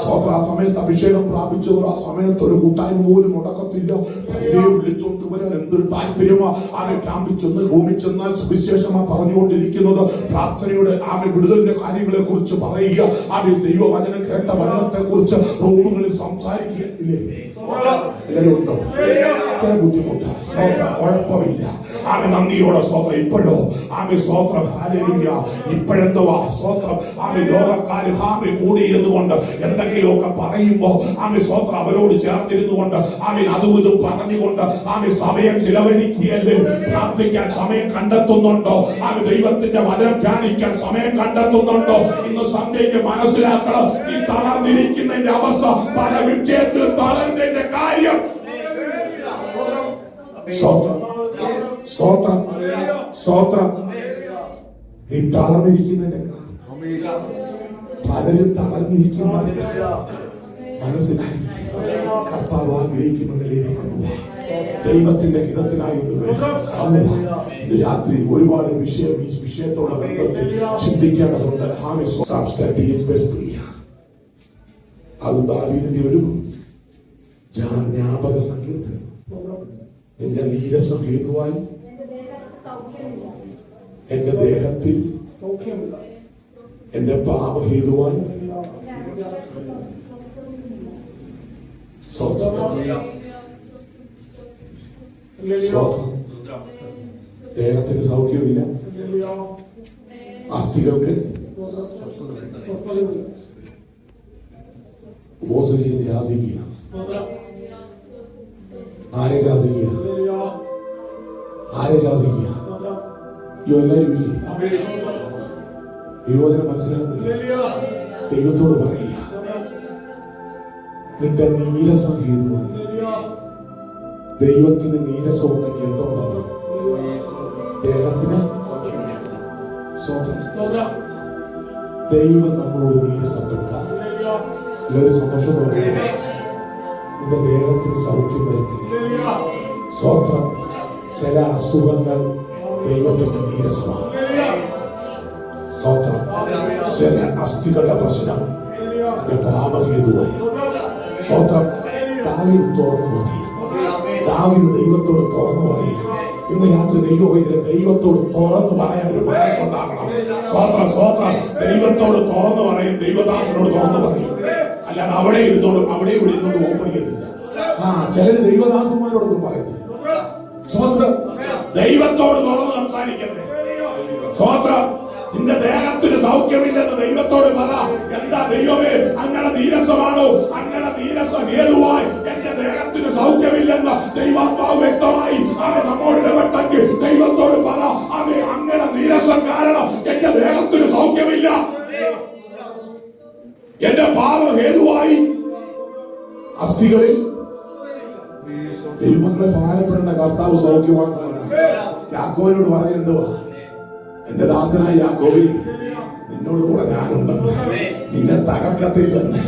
സ്വോത്രം. ആ സമയത്ത് അഭിഷേകം പ്രാപിച്ചവർ ആ സമയത്ത് ഒരു കൂട്ടായ്മ പോലും മുടക്കത്തില്ല. പലരെ വിളിച്ചോണ്ട് വരാൻ എന്തൊരു താല്പര്യമാ. ആമെ ക്യാമ്പിൽ ചെന്ന് റൂമിൽ ചെന്നാൽ സുവിശേഷമാ പറഞ്ഞുകൊണ്ടിരിക്കുന്നത്. പ്രാർത്ഥനയുടെ ആമെ വിടുതലിന്റെ കാര്യങ്ങളെ കുറിച്ച് പറയുക. ആമെ ദൈവവചനം കേട്ട വചനത്തെ കുറിച്ച് റൂമുകളിൽ സംസാരിക്കുക. ഇല്ലേ, എല്ലാവരും ഉണ്ടോ? ചില ബുദ്ധിമുട്ട്. സ്വോത്രം. കുഴപ്പമില്ല. ആമെ നന്ദിയോടെ സ്വോത്രം. ഇപ്പോഴോ ആമെ സ്വോത്രം. ഹല്ലേലൂയ. ഇപ്പോഴെന്തുവാ സ്വോത്രം. ആമെ ലോകക്കാര് ആമെ കൂടിയിരുന്നു കൊണ്ട് എന്തെങ്കിലുമൊക്കെ പറയുമ്പോ ആമെ സ്വോത്രം അവരോട് ചേർന്നിരുന്നു കൊണ്ട് ആമെ അതും ഇതും പറഞ്ഞുകൊണ്ട് ആമെ സമയം ചിലവഴിക്കുകയല്ലേ. പ്രാർത്ഥിക്കാൻ സമയം കണ്ടെത്തുന്നുണ്ടോ? ആമെ ദൈവത്തിന്റെ വചനം ധ്യാനിക്കാൻ സമയം കണ്ടെത്തുന്നുണ്ടോ? ഇന്ന് സന്ധ്യയ്ക്ക് മനസ്സിലാക്കണം, ഈ തളർന്നിരിക്കുന്നതിന്റെ അവസ്ഥ പല വിഷയത്തിൽ തളർന്നതിന്റെ കാര്യം. സ്തോത്രം. സ്തോത്രം. സ്തോത്രം. നീ തളർന്നിരിക്കുന്നതിന്റെ കാരണം, പലരും തളർന്നിരിക്കുന്നതിന്റെ മനസ്സിലായി. കർത്താവ് ആഗ്രഹിക്കുന്ന നിലയിലേക്ക് ദൈവത്തിന്റെ ഹിതത്തിനായി ഒന്ന് കടന്നു. ഇന്ന് രാത്രി ഒരുപാട് ഈ വിഷയത്തോടെ ബന്ധത്തിൽ ചിന്തിക്കേണ്ടതുണ്ട്. അത് ദാവീദിന്റെ ഒരു ജ്ഞാപക സങ്കീർത്തനം. നിന്റെ നീരസം ഹേതുവായി എന്റെ ദേഹത്തിൽ, എന്റെ പാപഹേതുവായി ദേഹത്തിന് സൗഖ്യമില്ല, അസ്ഥികൾക്ക് ഉപോസനം ശാസിക്കുക. ആരെ ശാസിക്കുക? ആരെ ശാസിക്കുക? എല്ലാവരും ഇല്ലേ? ദൈവവചനം മനസ്സിലാകുന്നില്ല. ദൈവത്തോട് പറയുക, നിന്റെ നീരസം ഹേതുവായി. ദൈവത്തിന് നീരസം ഉണ്ടെങ്കിൽ എന്തുണ്ടെന്ന്? ദേഹത്തിന്. ദൈവം നമ്മളോട് നീരസപ്പെട്ട എല്ലാവരും സന്തോഷത്തോടെ നിന്റെ ദേഹത്തിന് സൗഖ്യം വരുത്തില്ല. സ്വോത്രം. ചില അസുഖങ്ങൾ ദൈവത്തിന്റെ നീരസമാണ്. സ്തോത്രം. ചില അസ്ഥികളുടെ പ്രശ്നം എന്റെ പാപഹേതുവായി. സ്തോത്രം. ദാവീദ് തുറന്നു പറയും. ദാവീദ് ദൈവത്തോട് തുറന്നു പറയും. ഇന്ന് രാത്രി ദൈവത്തോട് തുറന്നു പറയാൻ ഒരു മനസ്സുണ്ടാകണം. സ്തോത്രം. സ്തോത്രം. ദൈവത്തോട് തുറന്നു പറയും. ദൈവദാസനോട് തുറന്നു പറയും. അല്ലാതെ അവിടെ ഇരുന്നോണ്ട് ഓപ്പണിക്കത്തില്ല. ചിലര് ദൈവദാസന്മാരോടൊന്നും പറയത്തില്ല. സ്തോത്രം. ദൈവത്തോട് തുറന്ന് സംസാരിക്കട്ടെ. സ്തോത്രം. നിന്റെ ദേഹത്തിന് സൗഖ്യമില്ലെന്ന് ദൈവത്തോട് പറ. എന്താ ദൈവമേ, അങ്ങനെ നീരസമാണോ? അങ്ങനെ നീരസ ഹേതുവായി എന്റെ ദേഹത്തിന് സൗഖ്യമില്ലെന്ന് ദൈവാത്മാവ് വ്യക്തമായി അവൻ നമ്മോട് ഇടപെട്ടെങ്കിൽ ദൈവത്തോട് പറ, അവൻ അങ്ങനെ നീരസം കാരണം എന്റെ ദേഹത്തിന് സൗഖ്യമില്ല. എന്റെ പാപം ഹേതുവായി അസ്ഥികളിൽ. ദൈവങ്ങളെ ഭാരപ്പെടേണ്ട കർത്താവ് സൗഖ്യമാക്കണം. യാക്കോബിനോട് പറഞ്ഞെന്തുവാ? എന്റെ ദാസനായ യാക്കോബേ, നിന്നോട് കൂടെ ഞാനുണ്ടെന്ന്, നിന്നെ തകർക്കത്തില്ലെന്ന്.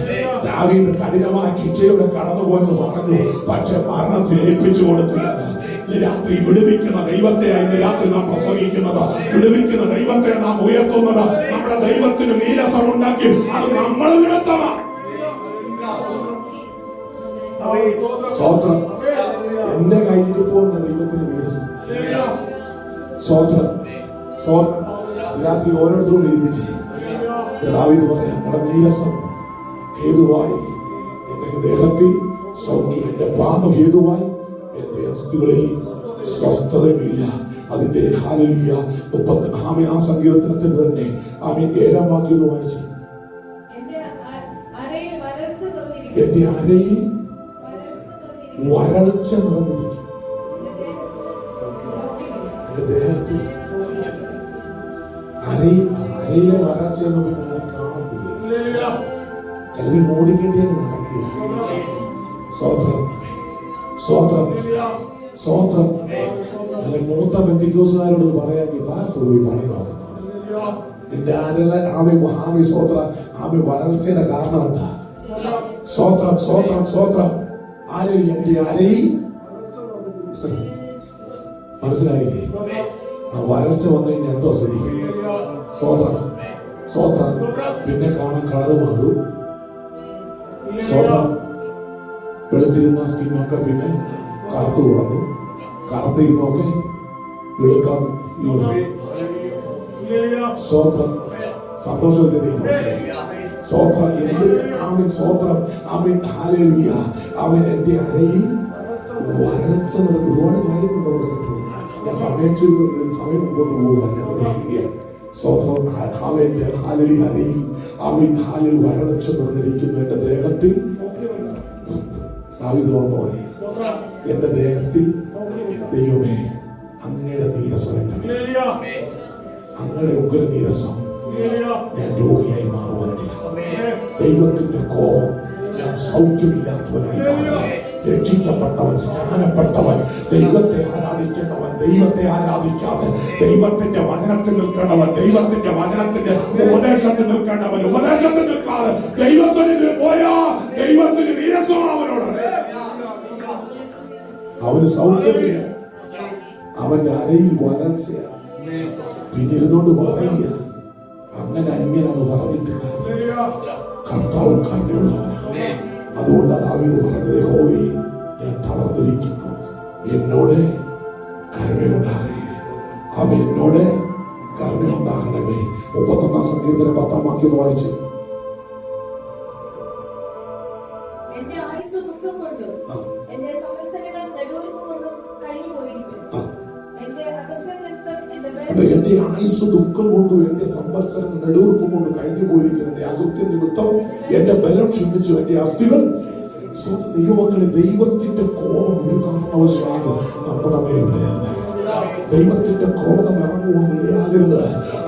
ദാവീദ് കഠിനമായ ശിക്ഷയുടെ കടന്നുപോയെന്ന് പറഞ്ഞു, പക്ഷെ മരണത്തിൽ ഏൽപ്പിച്ചു കൊടുത്തില്ലെന്ന്. ഇന്ന് രാത്രി വിടുവിക്കുന്ന ദൈവത്തെ ഇന്ന് രാത്രി നാം പ്രസംഗിക്കുന്നത്. വിടുവിക്കുന്ന ദൈവത്തെ നാം ഉയർത്തുന്നത്. നമ്മുടെ ദൈവത്തിന് നീരസമുണ്ടെങ്കിൽ അത് നമ്മൾ നിമിത്തമാണ്. സ്വോത്രം. എന്റെ കയ്യിരിപ്പോണ്ട് ദൈവത്തിന് നീരസം. സ്വോത്രം. സ്വോത്രം. രാത്രി ഓരോരുത്തരോട് ചിന്തിച്ച് ദാവീദ് പറയാം, ഞങ്ങളുടെ നീരസം ഹേതുവായി എന്റെ ദേഹത്തിൽ സൗഖ്യം, എന്റെ പാപം ഹേതുവായി എന്റെ അസ്ഥികളിൽ സ്വസ്ഥതയില്ല. അതിന്റെ ഹല്ലേലൂയ 30 ആ സങ്കീർത്തനത്തിൽ തന്നെ ആമേൻ 7-ാം വാക്യം വായിച്ചു. എന്റെ അരയിൽ വരൾച്ച നിറഞ്ഞിരിക്കും, എന്റെ ദേഹത്തിൽ അരയിലെ വരൾച്ചയൊന്നും പിന്നെ ആരും കാണത്തില്ല. ചിലര് മോടിക്കേണ്ടിയത് നടക്കുക. സ്വോത്രം. സ്വോത്രം. സ്വോത്രം. നല്ല മൂത്ത ബന്ധുക്കോസുകാരോട് പറയാമെങ്കിൽ പോയി പണി നോക്കുന്നു. നിന്റെ ആമി സ്വോത്ര ആമി വരൾച്ചയുടെ കാരണം എന്താ? സ്വോത്രം. സ്വോത്രം. സ്വോത്രം. ആരെയും എന്റെ അരയിൽ മനസ്സിലായില്ലേ? ആ വരൾച്ച വന്നു കഴിഞ്ഞാൽ എന്തോ സ്ഥിതി? സ്വോത്രം. സ്വോത്രം. പിന്നെ കാണാൻ കളറ് മാറും. സ്വോത്രം. വെളുത്തിരുന്ന സ്കിന്നൊക്കെ പിന്നെ കറുത്തു തുടങ്ങും. കറുത്തിരുന്നൊക്കെ വെളുക്കാൻ. സ്വോത്രം. സന്തോഷമില്ലേ? സ്വോത്രം. എന്ത് ആമീൻ. സ്വോത്രം. ആമീൻ. ഹല്ലേലൂയ. ആമീൻ. എന്റെ അരയിൽ വരൾച്ച നടക്കും. ഒരുപാട് കാര്യങ്ങളുണ്ടോ കേട്ടോ. ഞാൻ സമയം മുമ്പോട്ട് പോകാൻ ഞാൻ നിർത്തുക. സ്വോത്രം. ആമേന്റെ ഹല്ലേലൂയ. അരയിൽ ആമീൻ. ഹല്ലേലൂയ. വരൾച്ച നിറഞ്ഞിരിക്കുന്ന എന്റെ ദേഹത്തിൽ ദാവീദ് പറയും, എന്റെ ദേഹത്തിൽ ദൈവമേ അങ്ങയുടെ നീരസം എന്റെ മേൽ, അങ്ങയുടെ ഉഗ്ര നീരസം ഞാൻ രോഗിയായി മാറുവാനില്ല. ദൈവത്തിന്റെ കോപം ഞാൻ സൗഖ്യമില്ലാത്തവനായി മാറും. രക്ഷിക്കപ്പെട്ടവൻ, സ്നാനപ്പെട്ടവൻ, ദൈവത്തെ ആരാധിക്കേണ്ടവൻ, ദൈവത്തെ ആരാധിക്കാതെ ദൈവത്തിന്റെ വചനത്തിൽ നിൽക്കേണ്ടവൻ, ദൈവത്തിന്റെ വചനത്തിന്റെ ഉപദേശത്തിൽ നിൽക്കേണ്ടവൻ, ഉപദേശത്തിൽ നിൽക്കാതെ ദൈവത്തിന് പോയാ ദൈവത്തിന് നീരസം അവനോട്. അവന് സൗഖ്യമില്ല. അവന്റെ അരയിൽ വരൾച്ചയാണ്. പിന്നെ ഇരുന്നോണ്ട് പറയുക, അങ്ങനെ ഇങ്ങനെയാണ് പറഞ്ഞിട്ട് കർത്താവ് കരുണയുള്ളവനാണ്. അതുകൊണ്ട് ദാവീദ് പറഞ്ഞത്, യഹോവേ ഞാൻ തളർന്നിരിക്കുന്നു, എന്നോട് കരുണയുണ്ടാകണമേ. അവൻ എന്നോട് കരുണയുണ്ടാകണമേ. 31-ാം സങ്കീർത്തനം 10-ാം വാക്യം വായിച്ചു. എന്റെ ആയുസ് ദുഃഖം കൊണ്ടും എന്റെ സംവത്സരം നെടുവീർപ്പ് കൊണ്ട് കഴിഞ്ഞു പോയിരിക്കുന്നു. എന്റെ അകൃത്യ നിമിത്തം എന്റെ ബലം ക്ഷീണിച്ചു, എന്റെ അസ്ഥികൾ. ദൈവമക്കളെ, ദൈവത്തിന്റെ കോപം ഒരു കാരണവശാലും നമ്മുടെ മേൽ വരരുത്. ദൈവത്തിന്റെ ക്രോധം ഇറങ്ങുവാൻ ഇടയാകരുത്.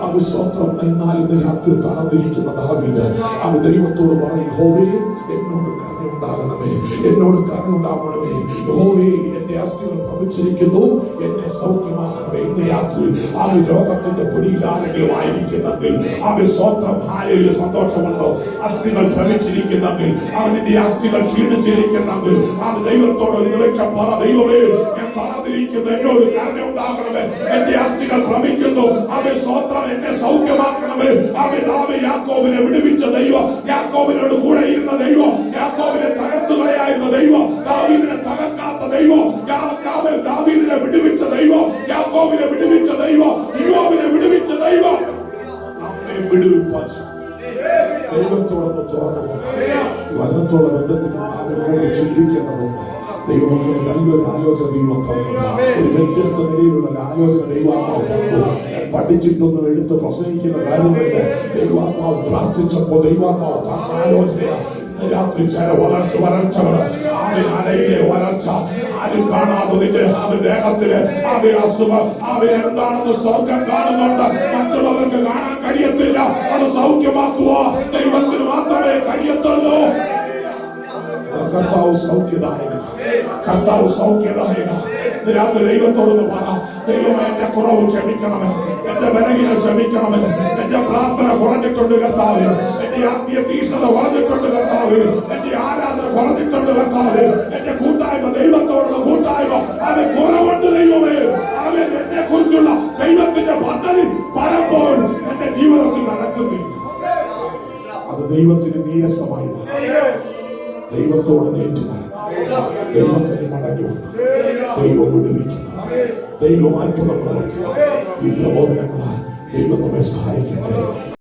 അവ സ്വന്തം. എന്നാൽ ഇന്ന് രാത്രി തളർന്നിരിക്കുന്ന ദാവീദ് അവൻ ദൈവത്തോട് പറയും, യഹോവേ എന്നോട് കരുണയുണ്ടാകണമേ, എന്നോട് കരുണയുണ്ടാകണമേ. യഹോവേ എന്റെ അസ്ഥികൾ ഭ്രമിച്ചിരിക്കുന്നു, എന്നെ സൗഖ്യമാക്കണമേ. ഇന്ന് രാത്രി അവൻ രോഗത്തിന്റെ പിടിയിൽ ആരെങ്കിലും ആയിരിക്കുന്നെങ്കിൽ അവൻ സ്വന്തം ഹാലയിൽ സന്തോഷമുണ്ടോ? അസ്ഥികൾ ഭ്രമിച്ചിരിക്കുന്നെങ്കിൽ, അവന്റെ അസ്ഥികൾ ക്ഷീണിച്ചിരിക്കുന്നെങ്കിൽ അവൻ ദൈവത്തോട് ഒരു നിമിഷം പറ, ദൈവമേ ഞാൻ തളർന്നിരിക്കുന്നു, എന്നോട് കരുണയുണ്ടാകണമേ. എന്റെ അസ്ഥികൾ ഭ്രമിക്കുന്നു, അവൻ സ്വത്രം എന്നെ സൗഖ്യമാക്കണമേ. അവൻ യാക്കോബിനെ വിടുവിച്ച ദൈവം, യാക്കോബിനോട് കൂടെ ഇരുന്ന ദൈവം, യാക്കോബിനെ തകർത്തുകളയായിരുന്ന ദൈവം, ദാവീദിനെ തകർക്കാത്ത ദൈവം, ദാവീദിനെ വിടുവിച്ച ദൈവം, യാക്കോബിനെ വിടുവിച്ച ദൈവം, യോബിനെ വിടുവിച്ച ദൈവം നമ്മെ വിടുവിപ്പാൻ ദൈവത്തോടൊന്ന് തുറന്നു പറയാം. വചനത്തോടെ ബന്ധത്തിൽ അവരോട് ചിന്തിക്കേണ്ടതുണ്ട്. ദൈവമക്കളെ, നല്ലൊരു ആലോചന ദൈവം തന്നു. ഒരു വ്യത്യസ്ത നിലയിലുള്ള ഒരു ആലോചന ദൈവാത്മാവ് തന്നു. ഞാൻ പഠിച്ചിട്ടൊന്നും എടുത്ത് പ്രസംഗിക്കുന്ന കാര്യമല്ല. ദൈവാത്മാവ് പ്രാർത്ഥിച്ചപ്പോൾ ദൈവാത്മാവ് തന്ന ആലോചനയാണ്. രാത്രി ചില വരൾച്ചകള്, ആമി അരയിലെ വരൾച്ച ആരും കാണാത്തതിന്റെ ആമി ദേഹത്തില് ആമി അസുഖം, ആമി എന്താണെന്ന് സ്വർഗം കാണുന്നുണ്ട്, മറ്റുള്ളവർക്ക് കാണാൻ കഴിയത്തില്ല. അത് സൗഖ്യമാക്കുക ദൈവത്തിന് മാത്രമേ കഴിയത്തുള്ളൂ. കർത്താവ് സൗഖ്യദായകനാണ്. കർത്താവ് സൗഖ്യദായകനാണ്. രാത്രി ദൈവത്തോടൊന്ന് പറ, ദൈവമേ എന്റെ കുറവ് ക്ഷമിക്കണമേ, എന്റെ ബലഹീനത ക്ഷമിക്കണമേ, എന്റെ പ്രാർത്ഥന കുറഞ്ഞിട്ടുണ്ട് കർത്താവ്, എന്റെ ആത്മീയ തീഷ്ണത കുറഞ്ഞിട്ടുണ്ട് കർത്താവ്, എന്റെ ആരാധന കുറഞ്ഞിട്ടുണ്ട് കർത്താവ്, എന്റെ കൂട്ടായ്മ, ദൈവത്തോടുള്ള കൂട്ടായ്മ അത് കുറവുണ്ട് ദൈവമേ. അവൻ എന്നെ കുറിച്ചുള്ള ദൈവത്തിന്റെ പദ്ധതി പലപ്പോഴും എന്റെ ജീവിതത്തിൽ നടക്കുന്നില്ല. അത് ദൈവത്തിന് നീരസമായി ദൈവത്തോട് ഏറ്റുപറയും. ദൈവസേന മടങ്ങി വന്നു. ദൈവം വിടുവിക്കുന്നു. ദൈവം അത്ഭുതം പ്രവർത്തിക്കുന്നു. ഈ പ്രബോധനങ്ങളാൽ ദൈവം നമ്മെ സഹായിക്കട്ടെ.